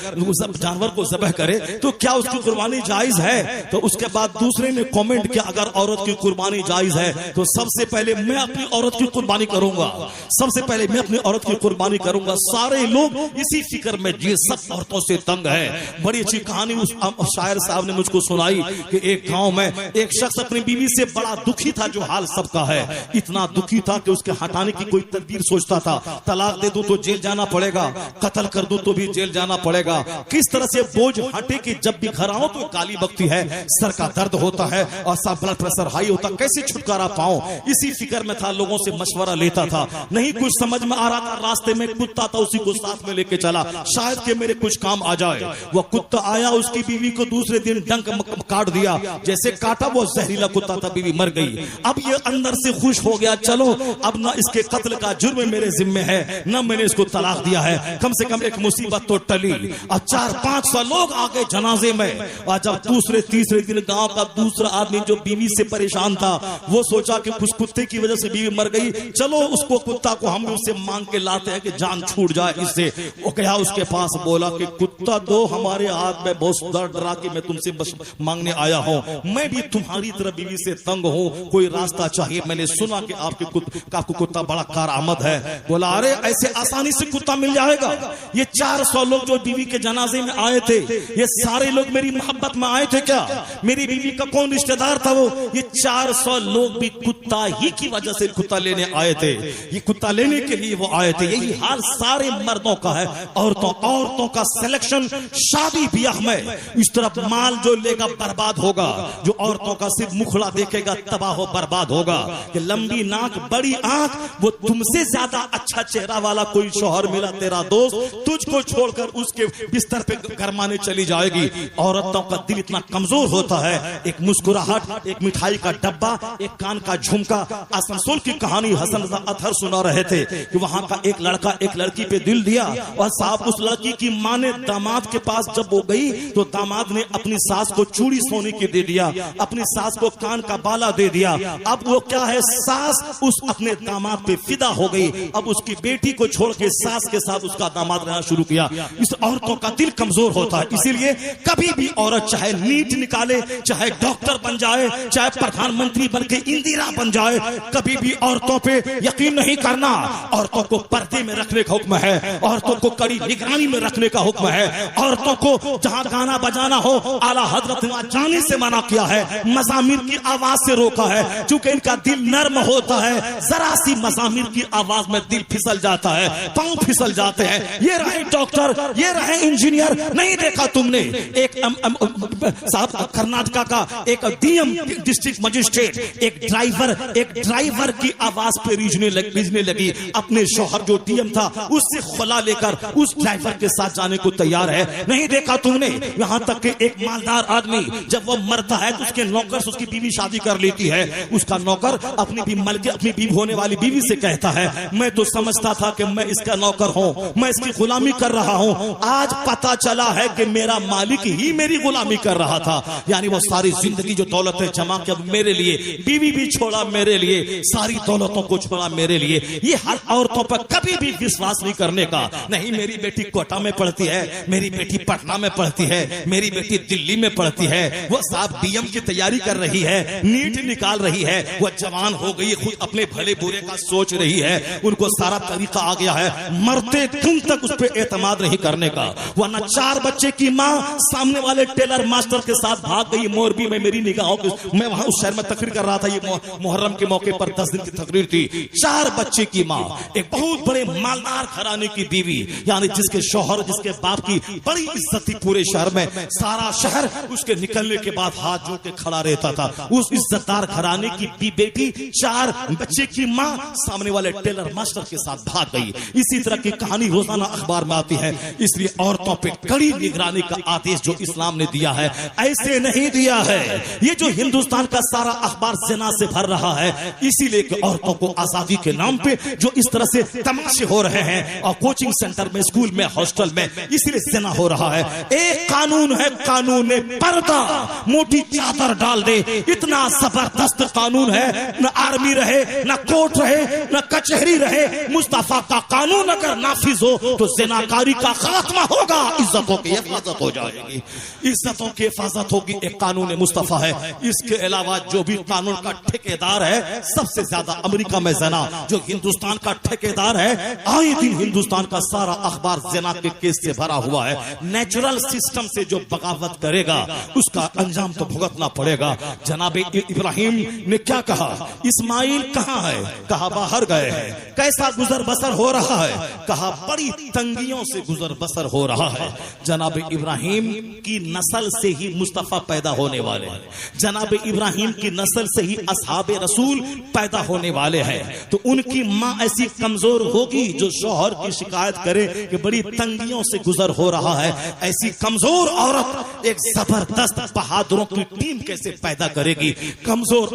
जानवर को ज़बह करे तो क्या उसकी कुर्बानी जायज है? तो उसके बाद दूसरे ने कमेंट किया अगर औरत की कुर्बानी जायज है तो सबसे पहले मैं अपनी औरत की कुर्बानी करूंगा, सबसे पहले मैं अपनी औरत की कुर्बानी करूंगा। सारे लोग इसी फिक्र में जी, सब औरतों से तंग है। बड़ी अच्छी कहानी उस शायर साहब ने मुझको सुनाई कि एक गांव में एक शख्स अपनी बीवी से बड़ा दुखी था, जो हाल सबका है, इतना दुखी था कि उसके हटाने की कोई तदबीर सोचता था। तलाक दे दूं तो जेल जाना पड़ेगा, कत्ल कर दूं तो भी जेल जाना पड़ेगा, किस तरह से बोझ हटे कि जब भी घर आओ तो गाली बकती है, सर का दर्द होता है और सब ब्लड प्रेशर हाई होता, कैसे छुटकारा पाऊं? इसी फिक्र में था, लोगों से मशवरा लेता था, नहीं कुछ समझ में आ रहा था। रास्ते में कुत्ता था, उसी को साथ में लेके चला, शायद कि मेरे कुछ काम आ जाए। वो कुत्ता आया, उसकी बीवी को दूसरे दिन डंक काट दिया, जैसे काटा वो जहरीला कुत्ता था, बीवी मर गई। अब ये अंदर से खुश हो गया, चलो अब ना इसके कत्ल का जुर्म मेरे जिम्मे है, ना मैंने इसको तलाक दिया है, कम से कम एक मुसीबत तो टली। और 400-500 लोग आ गए जनाजे में। और जब दूसरे तीसरे दिन गांव का दूसरा आदमी जो बीवी से परेशान था, वो सोचा कि कुछ कुत्ते की वजह से बीवी मर गई, चलो उसको कुत्ता को हम उससे मांग के लाते हैं कि जान छूट जाए इससे। वो गया उसके पास, बोला कि कुत्ता दो हमारे हाथ में, बहुत दर्द डरा कि मैं तुमसे बस मांगने आया हूँ, मैं भी तुम्हारी तरह बीवी से तंग हूँ, कोई रास्ता चाहिए, मैंने सुना कि आपको कुत्ता बड़ा कारआमद है। बोला अरे ऐसे आसानी से कुत्ता मिल जाएगा? ये 400 लोग जो बीवी के जनाजे में आए थे, ये सारे लोग मेरी मोहब्बत में आए थे क्या? मेरी बीवी का कौन रिश्तेदार था वो? ये 400 लोग भी कुत्ता ही की वजह से कुत्ता लेने आए थे, ये कुत्ता लेने के लिए वो आए थे। यही हाल सारे मर्दों का है। औरतों का सिलेक्शन शादी ब्याह में इस तरफ माल जो लेगा बर्बाद होगा, जो औरतों का सिर्फ मुखड़ा देखेगा तबाह हो बर्बाद होगा। कि लंबी नाक बड़ी आंख, वो तुमसे ज्यादा अच्छा चेहरा वाला कोई शौहर मिला तेरा दोस्त, तुझको छोड़कर उसके बिस्तर पे गरमाने चली जाएगी। औरतों का दिल इतना कमजोर होता है, एक मुस्कुराहट, एक मिठाई का डब्बा, एक कान का झुमका। आसनसोल की कहानी हसन रजा अतहर सुना रहे थे कि वहां का एक लड़का एक लड़की पे दिल दिया, और साहब उस लड़की की माँ ने दामाद के पास जब वो गई तो दामाद ने अपनी सास को चूड़ी सोने की दे दिया, अपनी सास को कान का बाला दे दिया। अब वो क्या है, सास उस अपने दामाद पे फिदा हो गई, अब उसकी बेटी को छोड़ के सास के साथ उसका दामाद रहना शुरू किया। इस औरतों का दिल कमजोर होता है, इसीलिए कभी भी औरत चाहे नीट निकाले, चाहे डॉक्टर बन जाए, चाहे प्रधानमंत्री बन के इंदिरा बन जाए, कभी भी औरतों पे यकीन नहीं करना। औरतों को पर्दे में रखने का हुक्म है, औरतों को कड़ी निगरानी में रखने का हुक्म है, औरतों को जहां गाना बजाना हो आला हजरत ने जाने से मना किया है, मज़ामिर की आवाज से रोका है, क्योंकि इनका दिल नर्म होता है, जरा सी मज़ामिर की आवाज में दिल फिसल जाता है, पांव फिसल जाते हैं। ये रहे डॉक्टर, ये रहे इंजीनियर, नहीं देखा तुमने एक साहब कर्नाटका का एक डीएम डिस्ट्रिक्ट मजिस्ट्रेट, एक ड्राइवर की आवाज पे रीझने लगी, अपने शौहर जो डीएम था उससे खुला लेकर उस ड्राइवर के साथ जाने को तैयार है। नहीं देखा तुमने यहाँ तक कि एक मालदार आदमी जब वो मरता है तो उसके नौकर से उसकी बीवी शादी कर लेती है, उसका नौकर अपनी बीवी होने वाली बीवी से कहता है मैं तो समझता था कि मैं इसका नौकर हूँ, मैं इसकी गुलामी कर रहा हूँ, आज पता चला है कि मेरा मालिक ही मेरी गुलामी कर रहा था। यानी वो सारी जिंदगी जो दौलतें जमा की अब मेरे लिए, बीवी भी छोड़ा मेरे लिए, सारी दौलतों को छोड़ा मेरे लिए, ये हर औरतों पर कभी भी विश्वास नहीं करने का। नहीं, मेरी बेटी कोटा में पढ़ती है, मेरी बेटी पटना में पढ़ती है, मेरी बेटी दिल्ली में पढ़ती है, वो साहब बीएम की तैयारी कर रही है, नीट निकाल रही है, वो जवान हो गई, खुद अपने भले बुरे का सोच रही है, उनको सारा तरीका आ गया है, मरते तुम तक उस पर एतमाद नहीं करने का। वरना 4 बच्चे की माँ सामने वाले टेलर मास्टर के साथ भाग गई मोरबी में, मेरी निगाहों के, मैं वहां उस शहर में तकरीर कर रहा था, ये मुहर्रम के मौके पर 10 दिन की तकरीर थी। 4 बच्चे की माँ, एक बहुत बड़े मालदार घराने की बीवी, यानी जिसके शौहर, जिसके बाप की बड़ी इज्जत थी पूरे शहर में, सारा शहर उसके निकलने के बाद हाथ जोड़ के खड़ा रहता था। उस इज्जतदार घराने की बेटी 4 बच्चे की माँ सामने वाले टेलर मास्टर के साथ भाग गई। इसी तरह की कहानी रोजाना अखबार में आती है। इसलिए औरतों पे कड़ी निगरानी का आदेश जो इस्लाम ने दिया है, ऐसे नहीं दिया है। ये जो हिंदुस्तान का सारा अखबार जिना से भर रहा है, इसीलिए कि औरतों को आजादी के नाम पे जो इस तरह से तमाशे हो रहे हैं, और कोचिंग सेंटर में, स्कूल में, हॉस्टल में, इसलिए जिना हो रहा है। एक कानून है, कानून पर्दा, मोटी चादर डाल दे, इतना जबरदस्त कानून है, न आर्मी रहे, न कोर्ट रहे, न कचहरी रहे, मुस्तफा का कानून अगर नाफिज हो तो जिनाकारी का खात्मा होगा, इज्जतों की हिफाजत हो जाएगी, इज्जतों की हिफाजत होगी। एक कानून मुस्तफा है। इसके अलावा जो भी कानून का ठेकेदार है, सबसे ज्यादा अमेरिका में जना, जो हिंदुस्तान का ठेकेदार है, आए दिन हिंदुस्तान का सारा अखबार जना के केस से भरा हुआ है। नेचुरल सिस्टम से जो बगावत करेगा उसका अंजाम तो भुगतना पड़ेगा। जनाब इब्राहिम ने क्या कहा, इस्माइल कहाँ है, कहा बाहर गए हैं। कैसा गुजर बसर हो रहा है, कहा बड़ी तंगियों से गुजर बसर हो रहा है। जनाब इब्राहिम की नस्ल से ही मुस्तफा पैदा होने वाले हैं, जनाब इब्राहिम की नस्ल से ही असहाबे रसूल पैदा होने वाले हैं। तो उनकी माँ ऐसी कमजोर होगी जो शौहर की शिकायत करे कि बड़ी तंगियों से गुजर हो रहा है। ऐसी कमजोर औरत एक जबरदस्त बहादुरों की टीम कैसे पैदा करेगी? कमजोर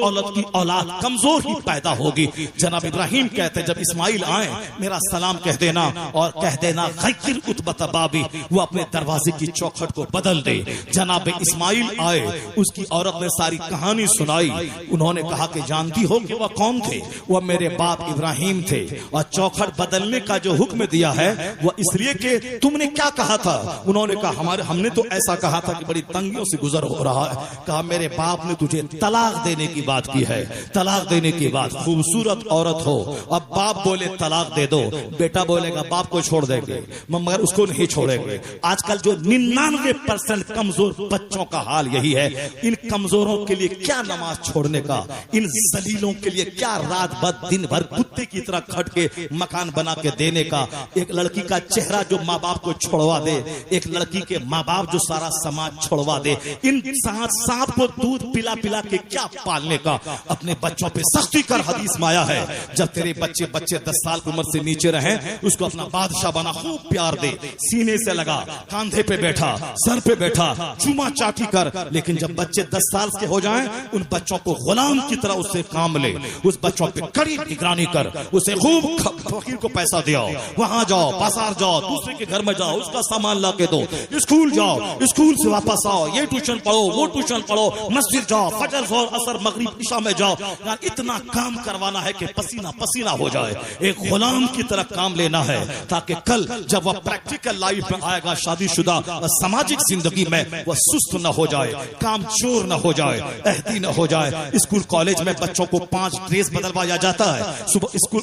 औलाद कमजोर ही पैदा होगी। जनाब इब्राहिम कहते, जब इस्माइल आए मेरा सलाम कह देना, और कह देना गैर उत्बत बाबी, वो अपने दरवाजे की चौखट को बदल दे। जनाब इस्माइल आए, उसकी औरत ने सारी कहानी सुनाई। उन्होंने कहा कि जानती हो कि वह कौन थे? वह मेरे बाप इब्राहिम थे, और चौखट बदलने का जो हुक्म दिया है वह इसलिए कि तुमने क्या कहा था? उन्होंने कहा हमने तो ऐसा कहा था कि बड़ी तंगियों से गुजर हो रहा है। कहा मेरे बाप ने तुझे तलाक देने की बात की है, तलाक देने की बात, खूबसूरत औरत हो, अब बाप बोले तलाक दे दो, बेटा बोलेगा बाप को छोड़ देंगे, मगर उसको नहीं छोड़ेंगे। आजकल जो 99% कमजोर बच्चों का हाल यही है। इन कमजोरों के लिए क्या नमाज छोड़ने का, इन जलीलों के लिए क्या रात भर दिन भर कुत्ते की तरह खट के मकान बना के देने का। एक लड़की का चेहरा जो माँ बाप को छोड़वा दे, एक लड़की के माँ बाप जो सारा समाज छोड़वा दे, इन सांप को दूध पिला पिला के क्या पालने का। अपने बच्चों पे सख्ती कर, हदीस में आया है जब तेरे बच्चे 10 साल की उम्र से नीचे रहे, उसको अपना बादशाह बना, खूब प्यार दे, सीने से लगा, कांधे पे बैठा, सर पे बैठा, चूमा चाटी कर। लेकिन जब बच्चे 10 साल के हो जाएं, उन बच्चों को गुलाम की तरह उससे काम ले, उस बच्चों पे कड़ी निगरानी कर, उसे खूब फकीर को पैसा दिया, वहां जाओ, बाजार जाओ, दूसरे के घर में जाओ, उसका सामान ला के दो, स्कूल जाओ, स्कूल से वापस आओ, ये ट्यूशन पढ़ो, वो ट्यूशन पढ़ो, मस्जिद जाओ, फजर जोर असर मगरिब इशा में जाओ। यार इतना काम करवाना है कि पसीना पसीना हो जाए। एक गुलाम की तरह काम लेना है, ताकि कल जब वह प्रैक्टिकल लाइफ में आएगा, शादीशुदा सामाजिक जिंदगी में, वह सुस्त न हो जाए, काम चोर न हो जाए, अहदी न हो जाए। स्कूल कॉलेज में बच्चों को 5 ड्रेस बदलवाया जाता है। सुबह स्कूल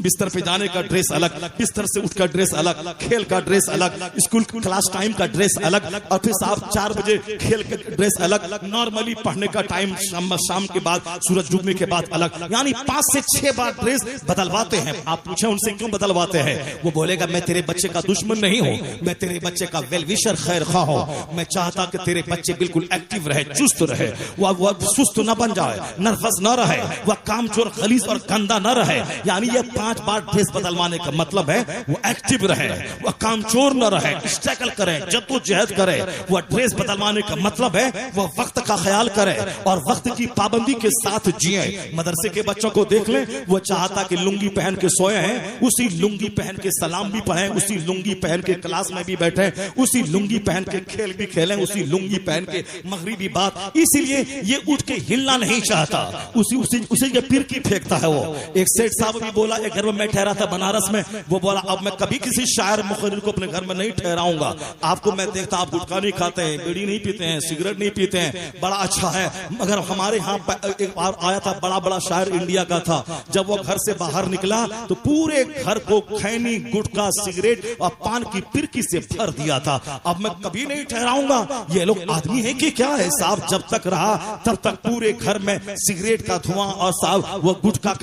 बिस्तर पे जाने का ड्रेस अलग, बिस्तर से उठकर ड्रेस अलग, खेल का ड्रेस अलग, स्कूल क्लास टाइम का ड्रेस अलग, और फिर साहब 4 बजे खेल का ड्रेस अलग, नॉर्मली पढ़ने का टाइम शाम के बाद, सूरज डूबने के बाद अलग। यानी 5 से 6 बार ड्रेस बदलवाते हैं। आप पूछे उनसे क्यों बदलवाते हैं? वो बोलेगा मैं तेरे बच्चे का दुश्मन नहीं हूँ, मैं तेरे बच्चे का वेल विशर, खैर खा हूँ। मैं चाहता कि तेरे बच्चे बिल्कुल एक्टिव रहे, चुस्त रहे, वह सुस्त न बन जाए, नर्वस न रहे, वह कामचोर, खलीस और गंदा न रहे। यानी ये 5 बार ड्रेस बदलवाने का मतलब है वो एक्टिव रहे, वह कामचोर न रहे, स्ट्रगल करे, जद्दोजहद करे। वह ड्रेस बदलवाने का मतलब है वह वक्त का ख्याल करे और वक्त की पाबंदी के साथ जिए। मदरसे के बच्चों को देख लें, वो चाहता कि लुंगी पहन के सोए हैं, उसी लुंगी पहन के सलाम भी पढ़ें, उसी लुंगी पहन के क्लास में भी बैठे, उसी लुंगी पहन के खेल भी खेलें, उसी लुंगी पहन के मगरिबी बात, इसीलिए ये उठ के हिलना नहीं चाहता, उसे ये पिरकी फेंकता है। वो एक सेठ साहब भी बोला, एक घर में मैं ठहरा था बनारस में, वो बोला अब मैं कभी किसी शायर मुखर्रिर को अपने घर में नहीं ठहराऊंगा, आपको मैं देखता आप गुटखा नहीं खाते हैं, बीड़ी नहीं पीते हैं, सिगरेट नहीं पीते हैं, बड़ा अच्छा है। मगर हमारे यहाँ एक बार आया था, बड़ा बड़ा शायर इंडिया का था, जब वो घर से बाहर निकला तो पूरे घर को खैनी, गुटखा, सिगरेट और पान की पिरकी से भर दिया था। अब मैं कभी नहीं ठहराऊंगा, ये लोग आदमी है कि क्या है साहब? जब तक रहा तब तक पूरे घर में सिगरेट का धुआं और साहब वो गुटखा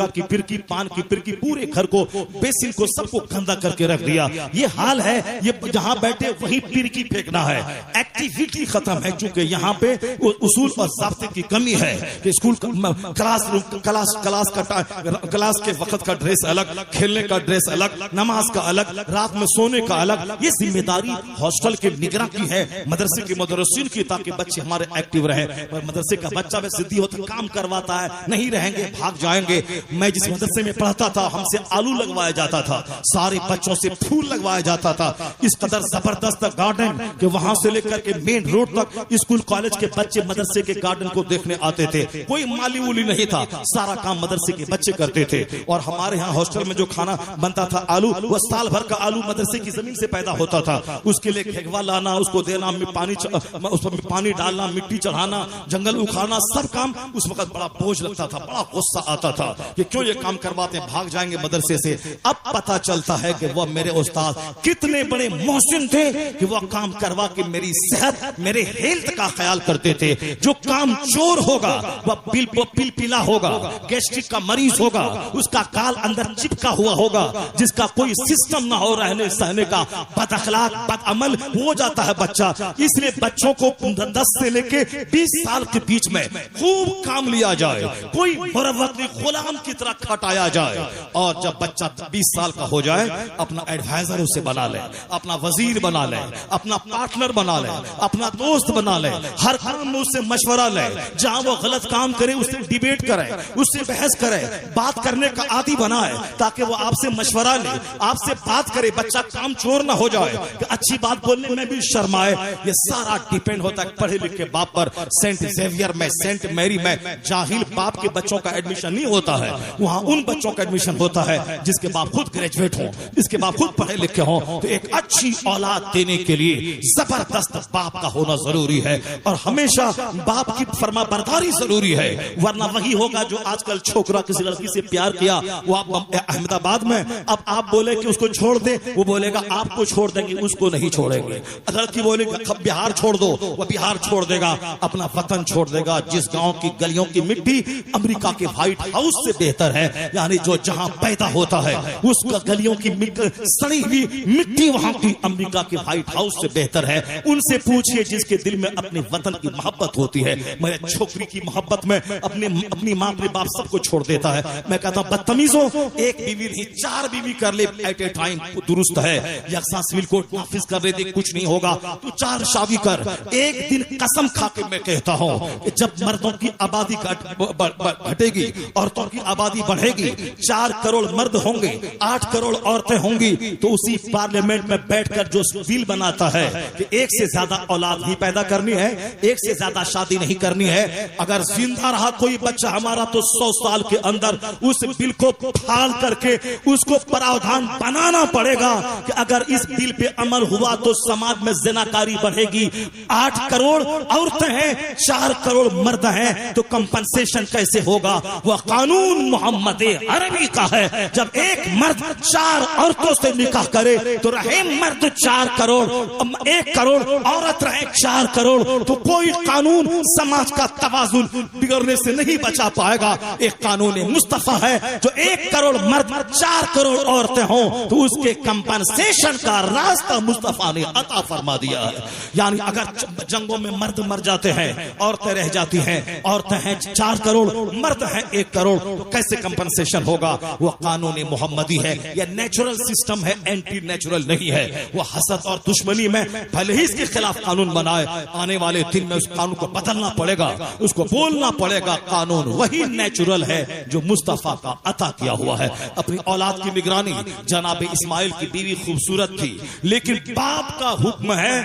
की पिरकी, पान की पिरकी, पूरे घर को, बेसिन को, सबको गंदा करके रख दिया। ये हाल है, ये जहां बैठे वहीं पिरकी फेंकना है, एक्टिविटी खत्म है। क्योंकि यहाँ पे उसूल और ज़ाब्ते की कमी है कि स्कूल क्लास के वक्त का ड्रेस अलग, खेलने का ड्रेस अलग, नमाज का अलग, रात में सोने का अलग। ये जिम्मेदारी हॉस्टल के निगरान की है, मदरसे के मुदर्रिसीन की, ताकि बच्चे हमारे एक्टिव रहे। पर मदरसे का बच्चा में जिद्दी होता, काम करवाता है, नहीं रहेंगे भाग जाएंगे। मैं जिस मदरसे में पढ़ता था, हमसे आलू लगवाया जाता था, सारे बच्चों से फूल लगवाया जाता था। इस कदर जबरदस्त गार्डन कि वहां से लेकर के मेन रोड तक स्कूल कॉलेज के बच्चे मदरसे के गार्डन को देखने आते थे। कोई माली उली नहीं था, सारा काम मदरसे के बच्चे करते थे। और हमारे यहाँ हॉस्टल में जो खाना बनता था, आलू, वो साल भर का आलू मदरसे की जमीन से पैदा होता था। उसके लिए घेगवा लाना, उसको देना, उसमें पानी डालना, मिट्टी चढ़ाना, जंगल उखाड़ना, सब काम उस वक्त बड़ा बोझ लगता था, बड़ा गुस्सा आता था कि क्यों ये काम करवाते हैं, भाग जाएंगे मदरसे से। अब पता चलता है कि वह मेरे उस्ताद कितने बड़े मोहसिन थे कि वह काम करवा के मेरी सेहत, मेरे हेल्थ का ख्याल करते थे। जो काम चोर होगा वह पिलपिला होगा, गैस्ट्रिक का मरीज होगा, उसका काल अंदर चिपका हुआ होगा, जिसका कोई सिस्टम ना हो रहने सहने का, बदअखलाक, बदअमल हो जाता है बच्चा। इसलिए बच्चों को 10 से लेके 20 साल के बीच में खूब काम लिया जाए, कोई मुरव्वत गुलाम की तरह खटाया जाए। और जब बच्चा 20 साल का हो जाए, अपना एडवाइजर उसे बना ले, अपना वजीर बना ले, अपना पार्टनर बना ले, अपना दोस्त बना ले, हर काम में उससे मशवरा ले, जहां वो गलत काम करे उससे डिबेट करे, उससे बहस करे, बात करने का आदी बनाए, ताकि वो आपसे मशवरा ले, आपसे बात करे, बच्चा काम चोर ना हो जाए, कि अच्छी बात बोलने में भी शर्माए। ये सारा डिपेंड होता है पढ़े लिखे बाप पर। सेंट जेवियर में, सेंट मैरी में जाहिल बाप के बच्चों का एडमिशन नहीं होता है, वहां उन बच्चों का एडमिशन होता है जिसके बाप खुद ग्रेजुएट हो, जिसके बाप खुद पढ़े लिखे हो। तो एक अच्छी औलाद देने के लिए जबरदस्त बाप का होना जरूरी है, और हमेशा बाप की फरमा बरदारी जरूरी है, वरना वही होगा जो आजकल छोकरा किसी लड़की से प्यार किया, वो आप अहमदाबाद में, अब आप बोले कि उसको छोड़ दे, वो बोलेगा आपको छोड़ देंगे, उसको नहीं छोड़ेंगे। लड़की बोलेगी बिहार छोड़ दो, वो बिहार छोड़ देगा, अपना वतन छोड़ देगा। जिस गांव की गलियों की मिट्टी अमेरिका के व्हाइट हाउस से बेहतर है, यानी जो जहां पैदा होता है उसका गलियों की सड़ी हुई मिट्टी वहां की अमेरिका के व्हाइट हाउस से बेहतर है। उनसे पूछिए जिसके दिल में अपने वतन की मोहब्बत होती है। मेरे छोकरी की मोहब्बत में अपनी माँ अपने बाप सबको छोड़ देता है। मैं कहता हूं बदतमीजों, एक बीवी नहीं 4 बीवी कर ले एट ए टाइम दुरुस्त है। यकसा सिविल कोड नाफिज कर दे, कुछ नहीं होगा, तू 4 शादी कर। एक दिन कसम खा के मैं कहता हूं कि जब मर्दों की आबादी घटेगी, औरतों की आबादी बढ़ेगी, 4 करोड़ मर्द होंगे, 8 करोड़ औरतें होंगी, तो उसी पार्लियामेंट में बैठकर जो बिल बनाता है कि एक से ज्यादा औलाद नहीं पैदा करनी है, एक से ज्यादा शादी नहीं करनी है। अगर जिंदा रहा कोई बच्चा हमारा तो 100 साल के अंदर उस बिल को फाड़ करके उसको प्रावधान बनाना पड़ेगा कि अगर इस बिल पे अमल हुआ तो समाज में ज़िनाकारी बढ़ेगी। 8 करोड़ औरतें हैं, 4 करोड़ मर्द हैं, तो कंपनसेशन कैसे होगा? वह कानून मोहम्मद अरबी का है। जब एक मर्द 4 औरतों से निकाह करे तो रहे मर्द 4 करोड़, 1 करोड़ औरत रहे 4 करोड़, तो कोई कानून समाज का तवाजुन बिगड़ने से नहीं बचा पाएगा। एक कानून मुस्तफा है जो 1 करोड़ मर्द 4 करोड़ औरतें हों तो उसके कंपनसेशन का रास्ता मुस्तफा ने अता फरमा दिया है। यानी अगर जंगों में मर्द मर जाते हैं, औरतें रह जाती हैं, औरतें हैं 4 करोड़, मर्द हैं 1 करोड़, तो कैसे कंपनसेशन होगा? वो कानून मोहम्मदी है, यह नेचुरल सिस्टम है, एंटी नेचुरल नहीं है। वो हसद और दुश्मनी में भले ही इसके खिलाफ कानून बनाए, आने वाले दिन में उस कानून को बदलना पड़ेगा, उसको बोलना पड़ेगा। कानून वही नेचुरल है जो मुस्तफा का अता किया हुआ है। अपनी औलाद की निगरानी, जनाब इस्माइल की बीवी खूबसूरत थी, लेकिन बाप का हुक्म है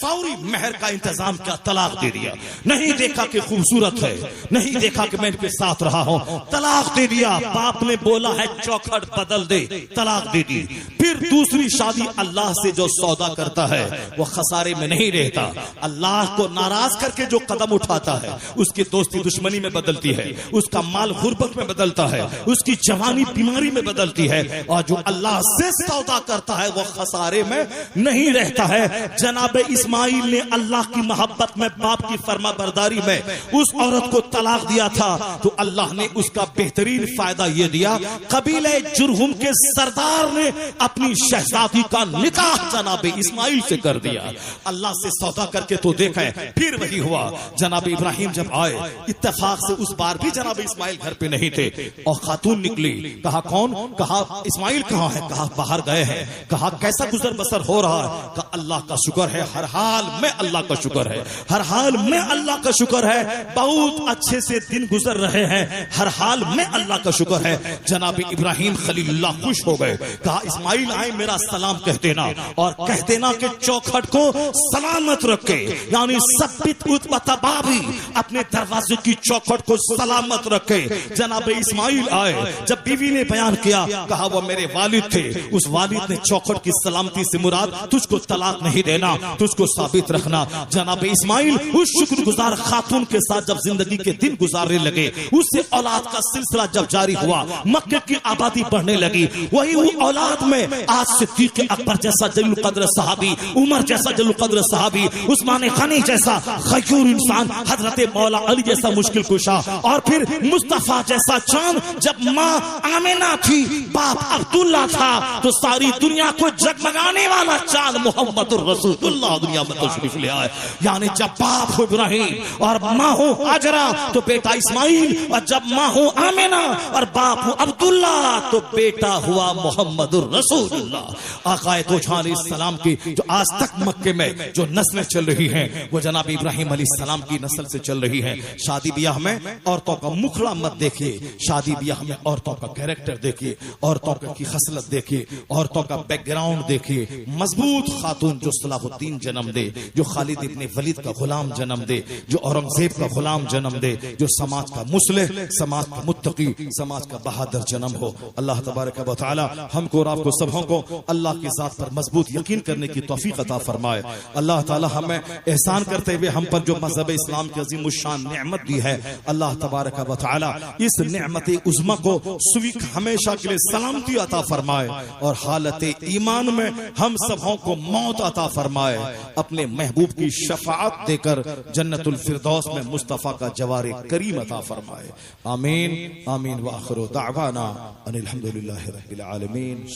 फौरी मेहर का इंतजाम किया, तलाक दे दिया। नहीं देखा कि खूबसूरत है, नहीं देखा कि मैं इनके साथ रहा हूं, तलाक दे दिया। बाप ने बोला है चौखट बदल दे, तलाक दे दी। फिर दूसरी शादी। अल्लाह से जो सौदा करता है वो खसारे में नहीं रहता। अल्लाह को नाराज करके जो कदम उठाता है उसकी दोस्ती दुश्मनी में बदलती है, उसका माल गुर्बत में बदलता है, उसकी जवानी बीमारी में बदलती है। और जो अल्लाह से सौदा करता है वो खसारे में नहीं रहता है। जनाब इस्माइल ने अल्लाह की मोहब्बत में, बाप की फर्मा बरदारी में उस औरत को तलाक दिया था, तो अल्लाह ने उसका बेहतरीन फायदा यह दिया, कबीले जुरहुम के सरदार ने अपनी शहजादी का निकाह जनाब इस्माइल से कर दिया। अल्लाह से सौदा करके तो देखा है। फिर वही हुआ, जनाब इब्राहिम जब आए, इत्तेफाक से उस बार भी जनाब इस्माइल घर पे नहीं थे और खातून निकली। कहा कौन? कहा इस्माइल कहाँ है? कहा बाहर गए हैं। कहा कैसा गुजर बसर हो रहा है? कहा अल्लाह का शुक्र है, हर हाल में अल्लाह का शुक्र है, हर हाल में अल्लाह का शुक्र है, बहुत अच्छे से दिन गुजर रहे हैं, हर हाल में अल्लाह का शुक्र है। जनाब इब्राहिम खलीलुल्लाह खुश हो गए। कहा इस्माइल आए, मेरा सलाम कह देना और कह देना कि चौखट को सलामत रखे, यानी सब्बित उत्तबाबी, अपने दरवाजे की चौखट को सलामत रखे। जनाब इस्माइल आए, जब बीवी ने बयान किया, कहा वो मेरे वालिद थे, उस वालिद ने चौखट की सलामती से मुराद तुझको तलाक नहीं देना, तुझको साबित रखना। जनाब इस्माइल उस शुक्रगुजार खातून के साथ जब जिंदगी के दिन गुजारने लगे, उससे औलाद का सिलसिला जब जारी हुआ, मक्के की आबादी बढ़ने लगी। वही औलाद में आज सिद्दीक़ अकबर जैसा जलील कद्र सहाबी, उमर जैसा जलील कद्र सहाबी, उस्मान गनी जैसा खयूर इंसान, हजरत मौला अली जैसा मुश्किल कुशा, और फिर मुस्तफा जैसा चांद। जब माँ आमिना थी, बाप अब्दुल्ला था, तो सारी दुनिया को जगमगाने वाला चांद मोहम्मद रसूलुल्लाह दुनिया में तशरीफ ले आए। यानी जब बाप हो इब्राहिम और माँ हो हाजरा तो बेटा इस्माइल, और जब माँ हो आमिना और बाप हो अब्दुल्ला तो बेटा हुआ मोहम्मद रसूलुल्लाह। आकाए दो जहां अलैहिस्सलाम की जो आज तक मक्के में जो नस्लें चल रही हैं वो जनाब इब्राहिम अलैहिस्सलाम की नस्ल से चल रही हैं। शादी ब्याह में औरतों का मुखड़ा मत देखिए, शादी ब्याह में औरतों का कैरेक्टर देखिए, औरतों की खसलत देखिए, औरतों का बैकग्राउंड देखिए। मजबूत खातून जो सलाहुद्दीन जन्म दे, जो खालिद इब्ने वलीद का गुलाम जन्म दे, जो औरंगजेब का गुलाम जन्म दे, जो समाज का मुस्लिह, समाज का मुत्तकी, समाज का बहादुर जन्म हो। अल्लाह तबारक व तआला हमको और आपको सबों को अल्लाह की जात पर मजबूत यकीन करने की तौफीक अता फरमाए। अल्लाह ताला हमें एहसान करते हुए हम पर जो मज़हब इस्लाम की अज़ीम शान नेमत दी है, अल्लाह तबारक व तआला इस नेमत उज़्मा को स्वीक हमेशा के लिए सलामती अता फरमाए और हालत ईमान में हम सबों को मौत अता फरमाए। अपने महबूब की शफाअत देकर जन्नतुल फिरदौस में मुस्तफ़ा का जवारे करीम अता फरमाए। आमीन आमीन। व आखिरु दावाना अनिल हम्दुलिल्लाहि रब्बिल आलमीन।